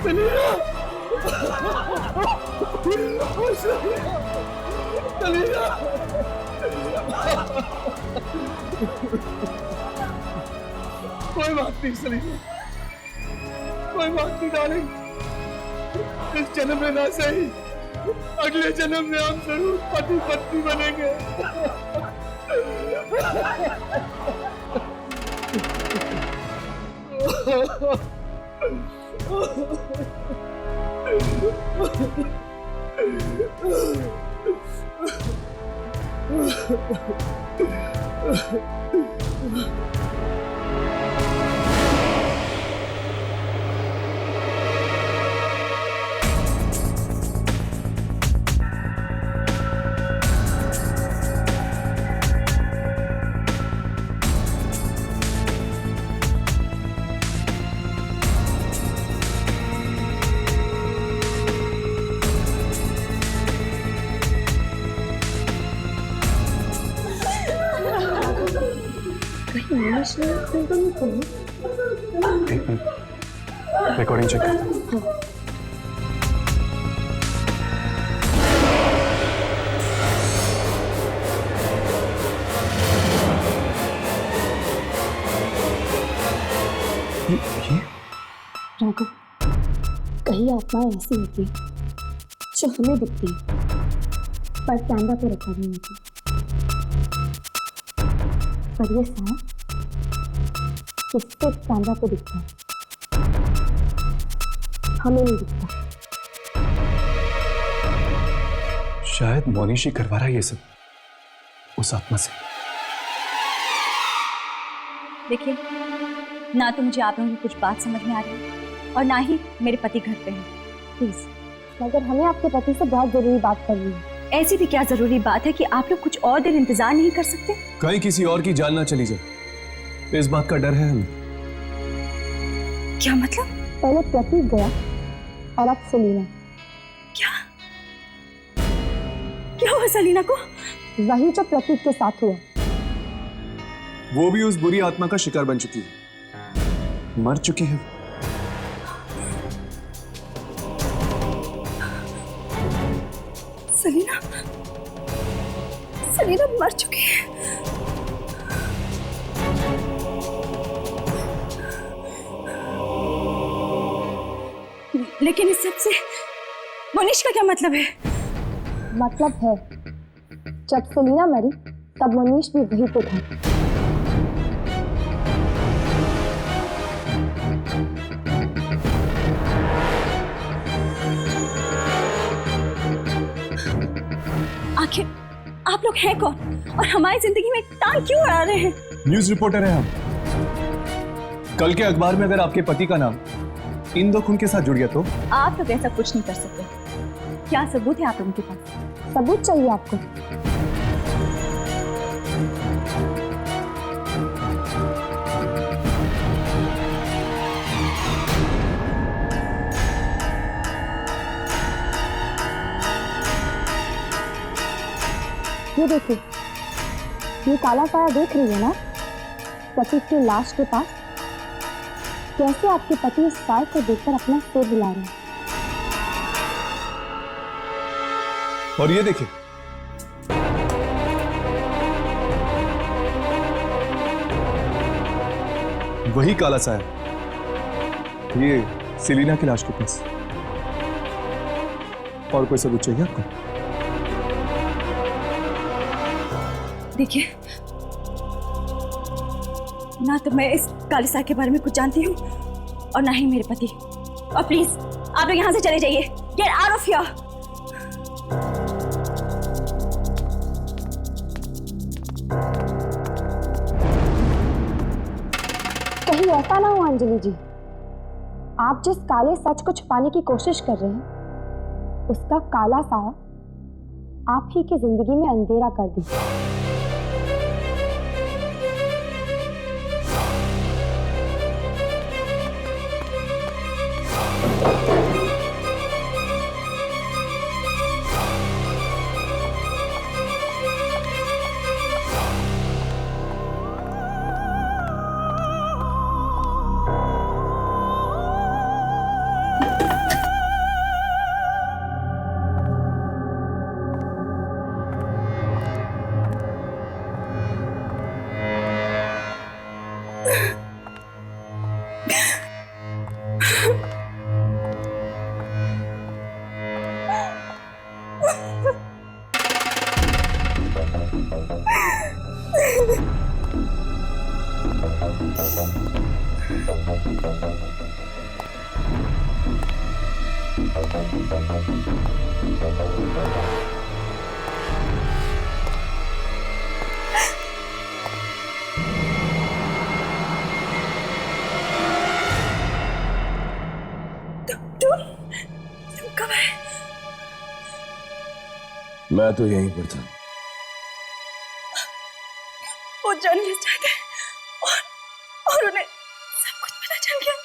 कोई बात नहीं सलीना, कोई बात नहीं डार्लिंग। इस जन्म में ना सही, अगले जन्म में हम जरूर पति पत्नी बनेंगे। रिकॉर्डिंग चेक करता हूँ। राघव, कई आत्माएं ऐसी होती हैं जो हमें दिखती हैं पर कैमरा पे रिकॉर्ड नहीं होती। पर ये साया किसके कैमरा पे दिखता है, हमें नहीं दिखता। शायद मोनिश ही करवा रहा है ये सब उस आत्मा से। देखिए, ना तो मुझे आप लोगों की कुछ बात समझ में आ रही है और ना ही मेरे पति घर पे हैं। प्लीज, मगर हमें आपके पति से बहुत जरूरी बात करनी है। ऐसी भी क्या जरूरी बात है कि आप लोग कुछ और देर इंतजार नहीं कर सकते? कहीं किसी और की जान ना चली जाए, इस बात का डर है हमें। क्या मतलब? पहले प्रतीक गया और अब सलीना। क्या क्या हुआ सलीना को? वही जो प्रतीक के साथ हुआ। वो भी उस बुरी आत्मा का शिकार बन चुकी है, मर चुकी है। सलीना सलीना मर चुकी है। लेकिन इस सब से मोनिश का क्या मतलब है? मतलब है, जब सलीना मरी तब मनीष भी वहीं पे था। आखिर आप लोग हैं कौन और हमारी जिंदगी में टांग क्यों अड़ा रहे हैं? न्यूज रिपोर्टर हैं हम। कल के अखबार में अगर आपके पति का नाम इन दो खून के साथ जुड़ गया तो? आप लोग ऐसा कुछ नहीं कर सकते। क्या सबूत है आप लोगों के पास? सबूत चाहिए आपको? ये देखिए, ये काला साया देख रही है ना, प्रतीक की लाश के पास। कैसे आपके पति इस साय को देखकर अपना सिर हिला रहे हैं। और ये देखिए, वही काला साया, ये सेलिना की लाश के पास। और कोई सबूत चाहिए आपको? देखिए, ना तो मैं इस काले साय के बारे में कुछ जानती हूँ और ना ही मेरे पति। और प्लीज आप लोग यहाँ से चले जाइए। Get out of here. कहीं ऐसा ना हो अंजलि जी, आप जिस काले सच को छुपाने की कोशिश कर रहे हैं, उसका काला साया आप ही की जिंदगी में अंधेरा कर दे। मैं तो यहीं पर था। वो जर्नलिस्ट आ गए और उन्हें सब कुछ पता चल गया।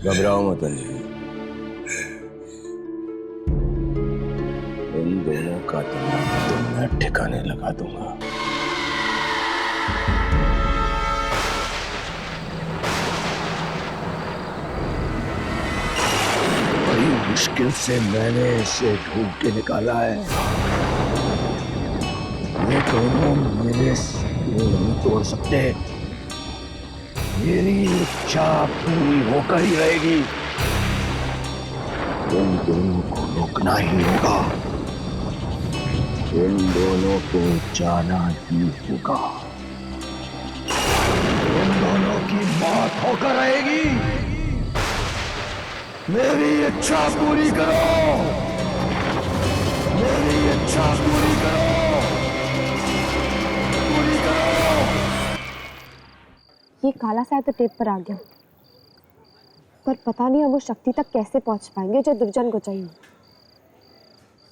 घबराओ मत अंजलि, इन दोनों का दिमाग तो मैं ठिकाने लगा दूंगा। बड़ी मुश्किल से मैंने इसे ढूंढ के निकाला है। ये दोनों मेरे सपने नहीं तोड़ सकते। मेरी इच्छा पूरी होकर ही रहेगी। इन दोनों को रोकना ही होगा। इन दोनों को जाना ही होगा। इन दोनों की मौत होकर रहेगी। मेरी इच्छा पूरी करो। मेरी इच्छा पूरी करो। पूरी करो। ये काला साहब तो टेप पर आ गया, पर पता नहीं अब वो शक्ति तक कैसे पहुंच पाएंगे जो दुर्जन को चाहिए।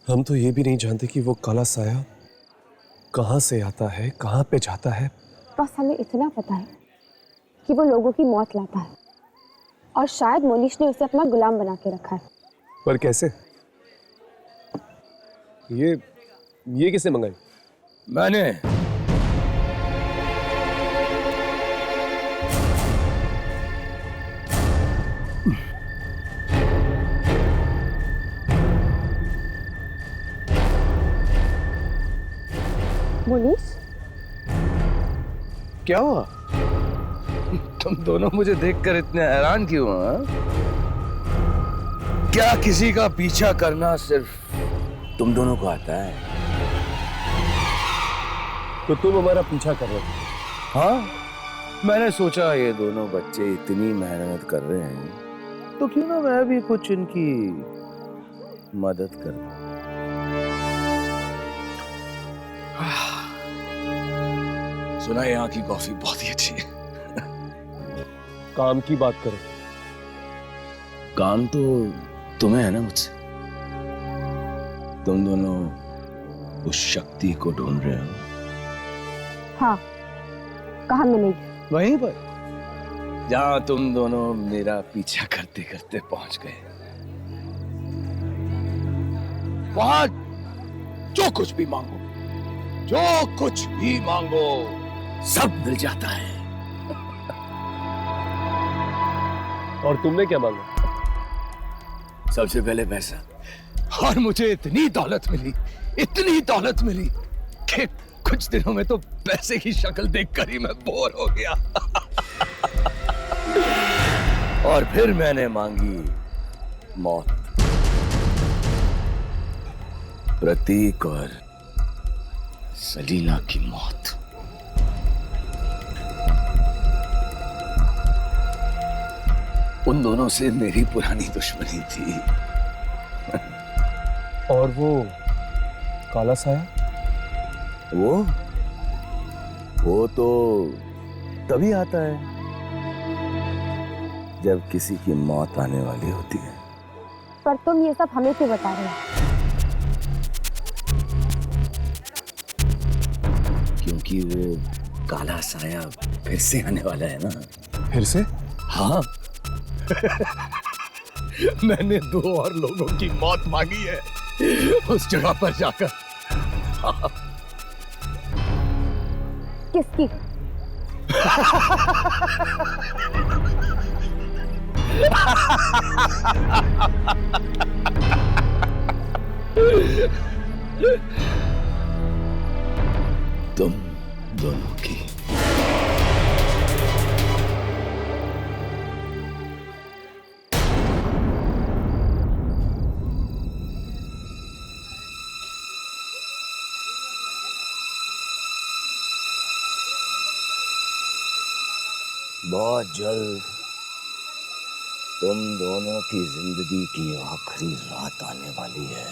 हम तो ये भी नहीं जानते कि वो काला साया कहाँ से आता है, कहाँ पे जाता है। बस हमें इतना पता है कि वो लोगों की मौत लाता है और शायद मोनिश ने उसे अपना गुलाम बना के रखा है। पर कैसे? ये किसने मंगाई? मैंने। मोनिश, क्या हुआ? तुम दोनों मुझे देखकर इतने हैरान क्यों हो? क्या किसी का पीछा करना सिर्फ तुम दोनों को आता है? तो तुम हमारा पीछा कर रहे हो? हाँ, मैंने सोचा ये दोनों बच्चे इतनी मेहनत कर रहे हैं तो क्यों ना मैं भी कुछ इनकी मदद कर दूं। सुना यहाँ की कॉफी बहुत ही अच्छी है। काम की बात करो। काम तो तुम्हें है ना मुझसे। तुम दोनों उस शक्ति को ढूंढ रहे हो। हाँ, कहाँ मिलेगी? वहीं पर जहां तुम दोनों मेरा पीछा करते करते पहुंच गए। वहां जो कुछ भी मांगो, जो कुछ भी मांगो, सब मिल जाता है। और तुमने क्या मांगा? सबसे पहले पैसा। और मुझे इतनी दौलत मिली कि कुछ दिनों में तो पैसे की शक्ल देखकर ही मैं बोर हो गया। और फिर मैंने मांगी मौत। प्रतीक और सलीला की मौत। उन दोनों से मेरी पुरानी दुश्मनी थी। और वो काला साया? वो तो तभी आता है जब किसी की मौत आने वाली होती है। पर तुम ये सब हमें क्यों बता रहे हो? क्योंकि वो काला साया फिर से आने वाला है ना। फिर से? हाँ। मैंने 2 और लोगों की मौत मांगी है उस जगह पर जाकर। किसकी? तुम दोनों की। बहुत जल्द तुम दोनों की जिंदगी की आखिरी रात आने वाली है।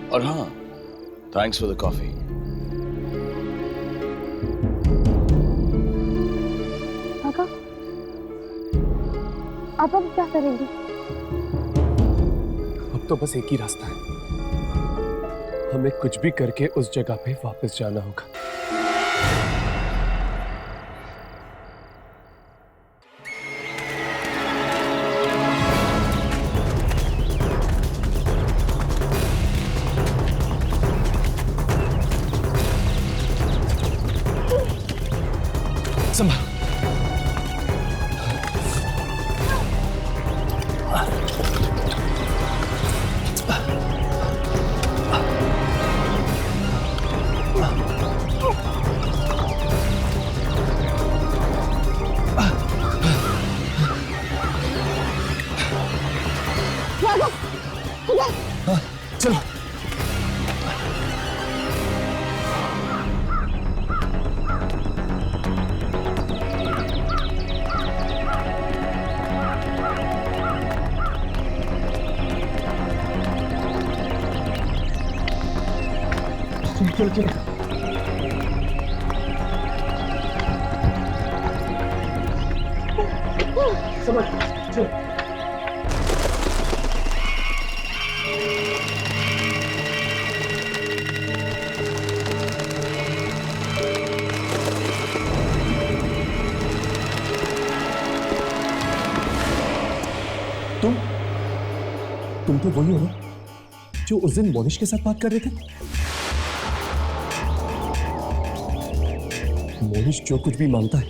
और हाँ, थैंक्स फॉर द कॉफी। काका, आप अब क्या करेंगे? अब तो बस एक ही रास्ता है, हमें कुछ भी करके उस जगह पे वापस जाना होगा। संभाल। चलो। चलो चलो। समझ चलो। तुम तो वही हो ना जो उस दिन मोनिश के साथ बात कर रहे थे? मोनिश जो कुछ भी मांगता है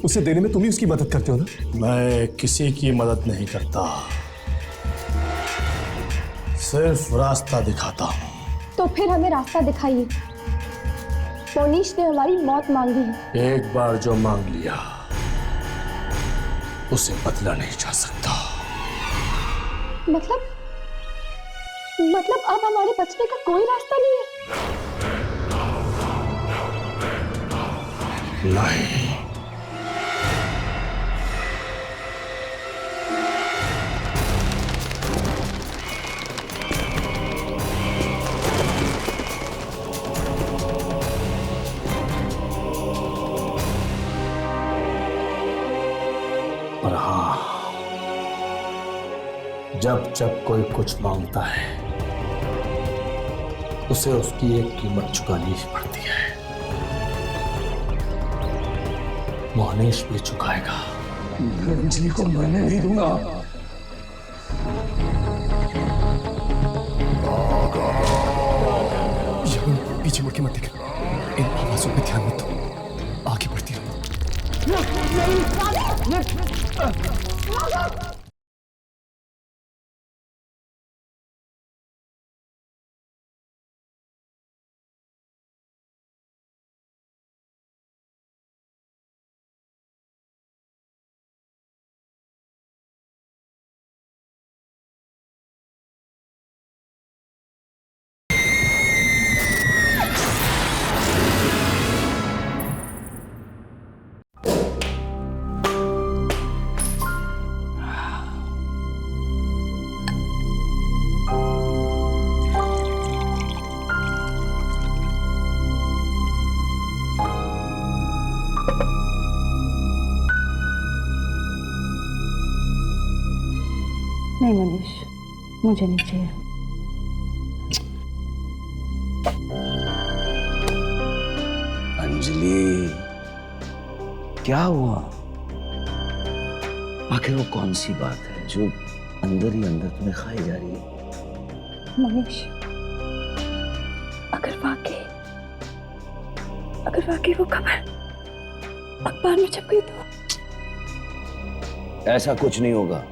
उसे देने में तुम ही उसकी मदद करते हो ना? मैं किसी की मदद नहीं करता, सिर्फ रास्ता दिखाता हूँ। तो फिर हमें रास्ता दिखाइए। मोनिश ने हमारी मौत मांगी है। एक बार जो मांग लिया उसे बदला नहीं जा सकता। मतलब अब हमारे बचने का कोई रास्ता नहीं है? नहीं। पर हाँ, जब जब कोई कुछ मांगता है उसे उसकी एक कीमत चुकानी ही पड़ती है। मोहनेश भी चुकाएगा। अंजलि को मरने नहीं दूंगा। पीछे मुड़ के मत देख, इन आवाजों पे ध्यान मत दो, आगे बढ़ती रहो। नहीं मनीष, मुझे नहीं चाहिए। अंजलि, क्या हुआ? आखिर वो कौन सी बात है जो अंदर ही अंदर तुम्हें खाई जा रही है? मनीष, अगर वाकई वो खबर अखबार में छप गई तो? ऐसा कुछ नहीं होगा।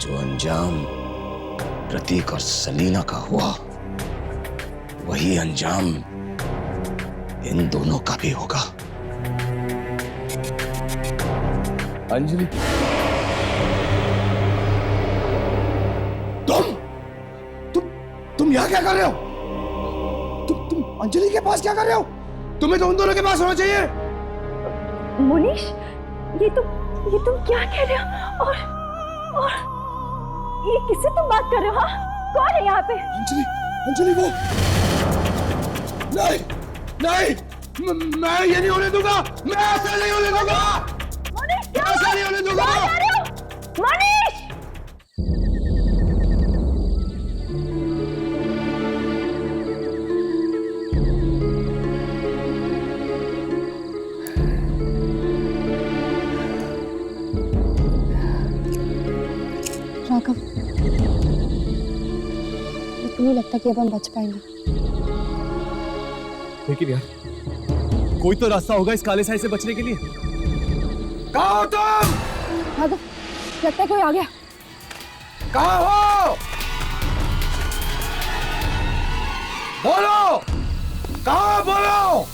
जो अंजाम प्रतीक और सलीना का हुआ, वही अंजाम इन दोनों का भी होगा। अंजलि, तुम यहाँ क्या कर रहे हो? तुम अंजलि के पास क्या कर रहे हो? तुम्हें तो उन दोनों के पास होना चाहिए। मुनीश, ये तुम क्या कह रहे हो? और ये किससे तुम बात कर रहे हो? हाँ, कौन है यहाँ पे? अंजलि वो नहीं, मैं ये नहीं होने दूंगा। मैं ऐसा नहीं होने दूंगा। मुनीश, क्या ऐसा नहीं होने दूंगा। क्या कर रहे हो? मुनीश! राघव, मुझे नहीं लगता कि अब हम बच पाएंगे। लेकिन यार, कोई तो रास्ता होगा इस काले साए से बचने के लिए। कहाँ हो तुम? राघव, लगता है कोई आ गया। कहाँ हो? बोलो, कहाँ बोलो?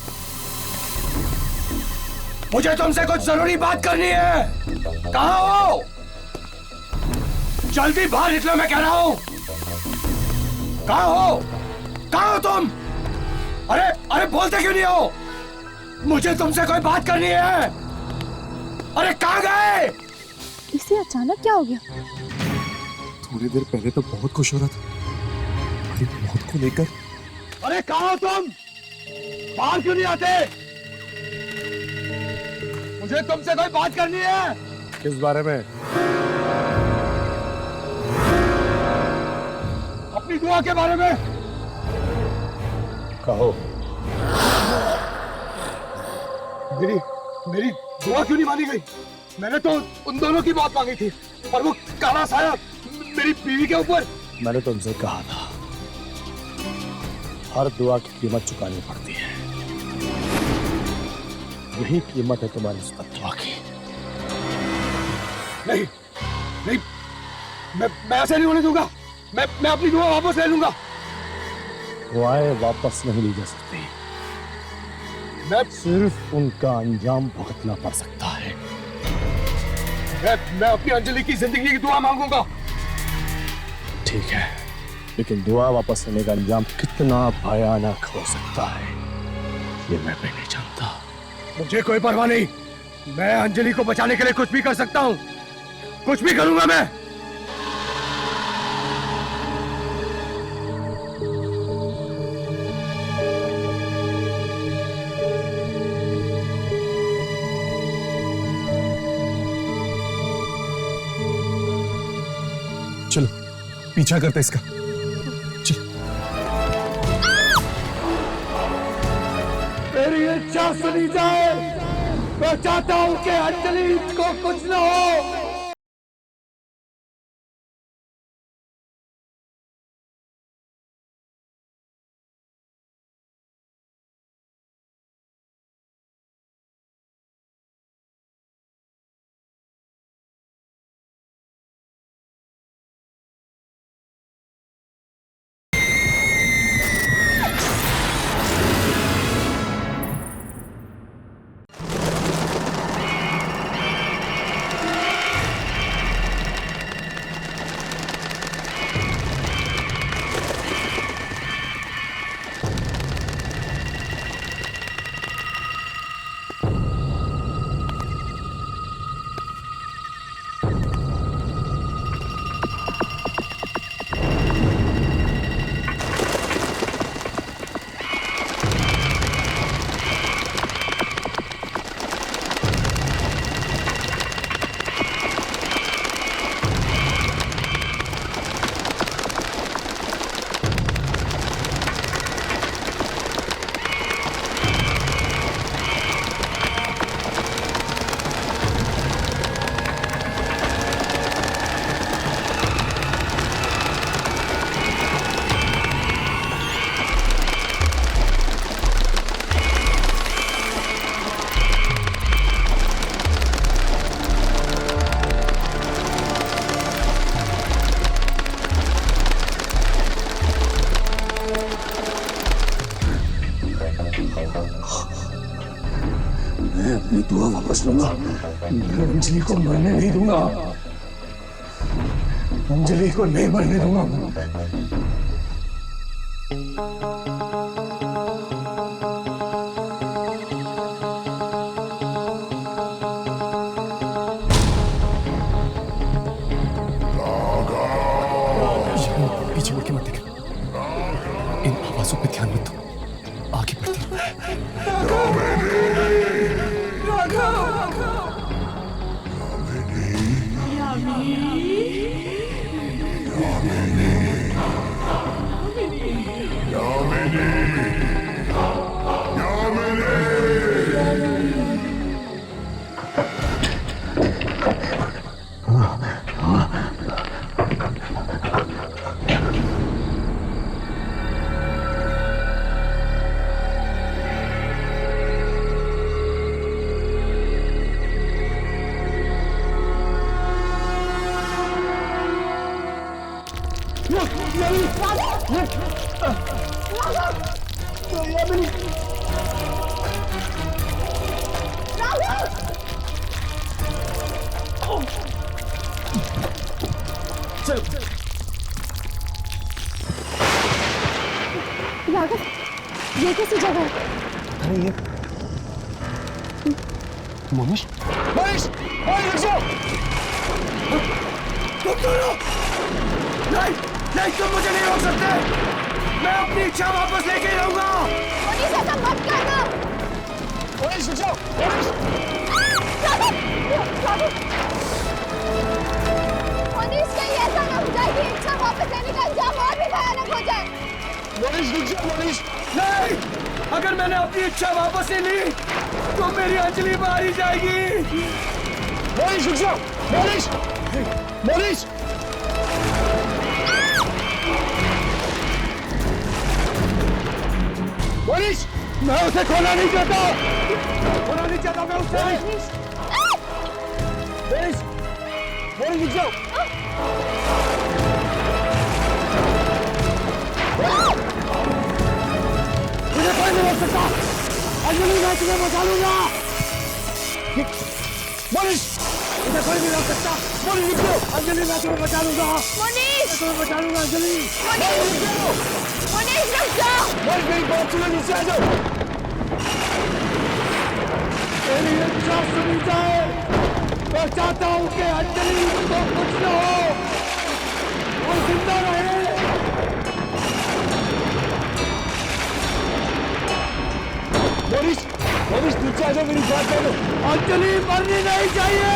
मुझे तुमसे कुछ जरूरी बात करनी है। कहाँ हो? जल्दी बाहर निकलो, मैं कह रहा हूं। कहाँ हो? कहाँ हो तुम? अरे बोलते क्यों नहीं हो? मुझे तुमसे कोई बात करनी है। अरे कहाँ गए? इसे अचानक क्या हो गया? थोड़ी देर पहले तो बहुत खुश हो रहा था, अरे मौत को लेकर। अरे कहाँ हो तुम? बाहर क्यों नहीं आते? मुझे तुमसे कोई बात करनी है। किस बारे में? अपनी दुआ के बारे में। कहो। मेरी दुआ क्यों नहीं मानी गई? मैंने तो उन दोनों की बात मांगी थी, पर वो काला साया मेरी बीवी के ऊपर। मैंने तुमसे कहा था, हर दुआ की कीमत चुकानी पड़ती है। यही कीमत है तुम्हारी इस दुआ की। नहीं, मैं ऐसे नहीं होने दूंगा। मैं अपनी दुआ वापस ले लूंगा। दुआएं वापस नहीं ली जा सकती, मैं सिर्फ उनका अंजाम भुगतना पड़ सकता है। मैं अपनी अंजलि की जिंदगी की दुआ मांगूंगा। ठीक है, लेकिन दुआ वापस लेने का अंजाम कितना भयानक हो सकता है ये मैं भी नहीं जानता। मुझे कोई परवाह नहीं। मैं अंजलि को बचाने के लिए कुछ भी कर सकता हूँ। कुछ भी करूंगा मैं। चलो पीछा करते इसका। चल। मेरी इच्छा सुनी जाए। मैं चाहता हूं कि अंजलि को कुछ न हो। मैं अपनी दुआ वापस लूंगा। मैं अंजलि को मरने नहीं दूंगा। अंजलि को नहीं मरने दूंगा। पीछे मुड़ के मत देख, इन आवाजों पे ध्यान मत दो, आगे बढ़ती राघव, ये कैसी जगह है? अरे ये मोनिश, मोनिश, रुक जाओ। तुम दोनों नहीं, नहीं, तुम मुझे नहीं रोक सकते। मैं अपनी इच्छा वापस लेके ही रहूंगा। मनीष, ऐसा मत करना। मोनिश, रुक जाओ। मनीष, कहीं ऐसा ना हो जाए कि इच्छा वापस लेने का अंजाम और भी भयानक हो जाए। मोनिश, रुक जाओ। मोनिश, नहीं, अगर मैंने अपनी इच्छा वापस ले ली तो मेरी अंजलि मारी जाएगी। मोनिश, रुक जाओ। मोनिश, मोनिश, मोनिश, मैं उसे खोना नहीं चाहता, खोना नहीं चाहता मैं उसे। मोनिश, मोनिश, रुक जाओ। मुझे कोई नहीं रोक सकता। अंजलि, मैं तुम्हें बचा लूंगा। मोनिश, मुझे कोई नहीं रोक सकता। मोनिश, रुक जाओ। अंजलि, मैं तुम्हें बचा लूंगा। मनीष, मैं तुम्हें बचा लूंगा अंजलि। मनीष, रुक जाओ। मोनिश, मेरी बात सुनो, नीचे आ जाओ। मेरी इच्छा सुनी जाए। मैं चाहता हूँ कि अंजलि को कुछ न हो, वो जिंदा रहे। मोनिश, मोनिश, नीचे आ जाओ, मेरी बात सुनो। अंजलि मरनी नहीं चाहिए।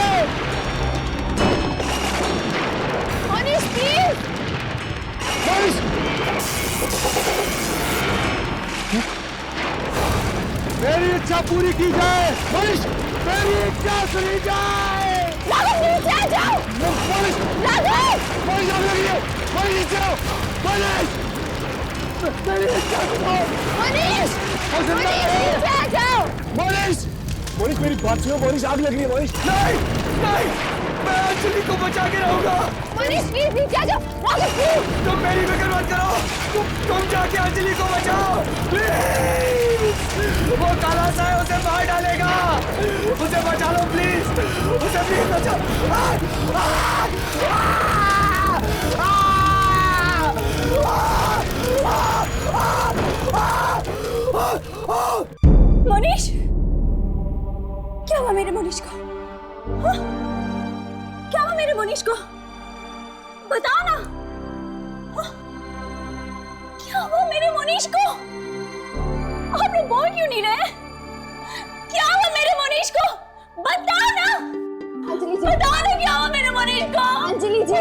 मनीष, प्लीज। मोनिश, मेरी इच्छा पूरी की जाए। मोनिश, मेरी इच्छा सुनी जाए। राघव, नीचे आ जाओ। मोनिश, राघव, मोनिश, आग लगी है। मोनिश, नीचे आओ। मोनिश, मेरी इच्छा सुनो। मनीष, मनीष, नीचे आ जाओ। मोनिश, मोनिश, मेरी बात सुनो। मोनिश, आग लग रही है। मोनिश, नहीं, नहीं, मैं अंजलि को बचा के रहूंगा। मनीष, प्लीज नीचे आ जाओ। राघव, प्लीज। तुम मेरी फिक्र मत करो। तुम जाके अंजलि को बचाओ प्लीज। वो काला सा है, उसे मार डालेगा। उसे बचा लो प्लीज, उसे प्लीज बचाओ। मोनिश, क्या हुआ मेरे मोनिश को? हाँ? क्या हुआ मेरे मोनिश को? बताओ ना। हाँ? क्या हुआ मेरे मोनिश को? आप लोग बोल क्यों नहीं रहे? क्या हुआ मेरे मोनिश को? बताओ ना। अंजलि जी, बताओ ना क्या हुआ मेरे मोनिश को? अंजलि जी,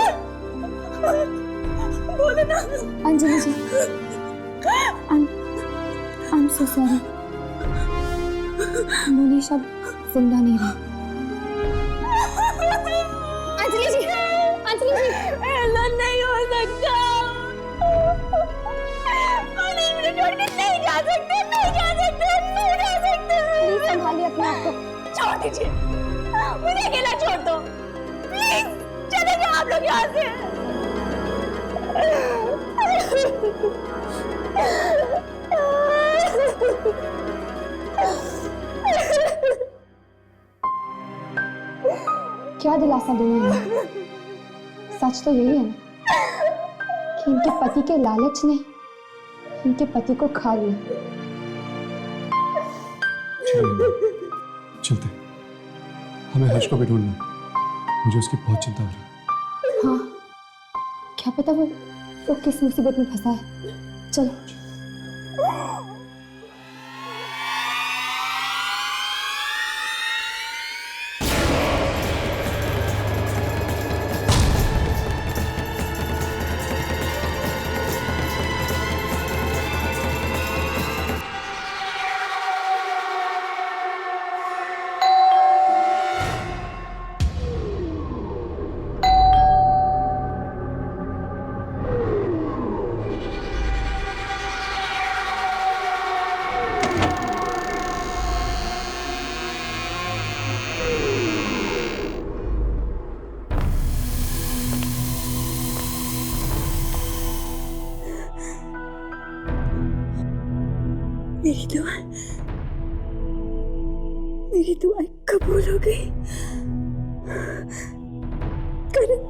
बोलो ना। अंजलि जी, I'm so sorry. मनीष अब जिंदा नहीं रहा। अंजलि जी, अंजलि जी, ऐसा नहीं हो सकता। मनीष मुझे छोड़ के नहीं जा सकते, नहीं जा सकते, नहीं जा सकते। प्लीज संभालिए अपने आप को। छोड़ दीजिए, मुझे अकेला छोड़ दो प्लीज। चले जाओ आप लोग यहाँ से। क्या दिलासा दूंगी मैं? सच तो यही है ना कि इनके पति के लालच ने इनके पति को खा लिया। चलते, हमें हर्ष को भी ढूंढना, मुझे उसकी बहुत चिंता हो रही है। हाँ, क्या पता वो किस मुसीबत में फंसा है। चलो। मेरी दुआएं कबूल हो गई। करण,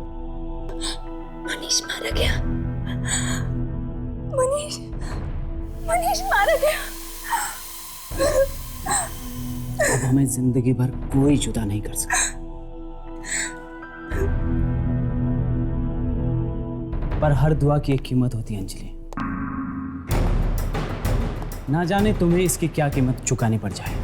मनीष मारा गया। मनीष मारा गया। अब हमें जिंदगी भर कोई जुदा नहीं कर सकता। पर हर दुआ की एक कीमत होती है अंजलि। ना जाने तुम्हें इसकी क्या कीमत चुकानी पड़ जाए।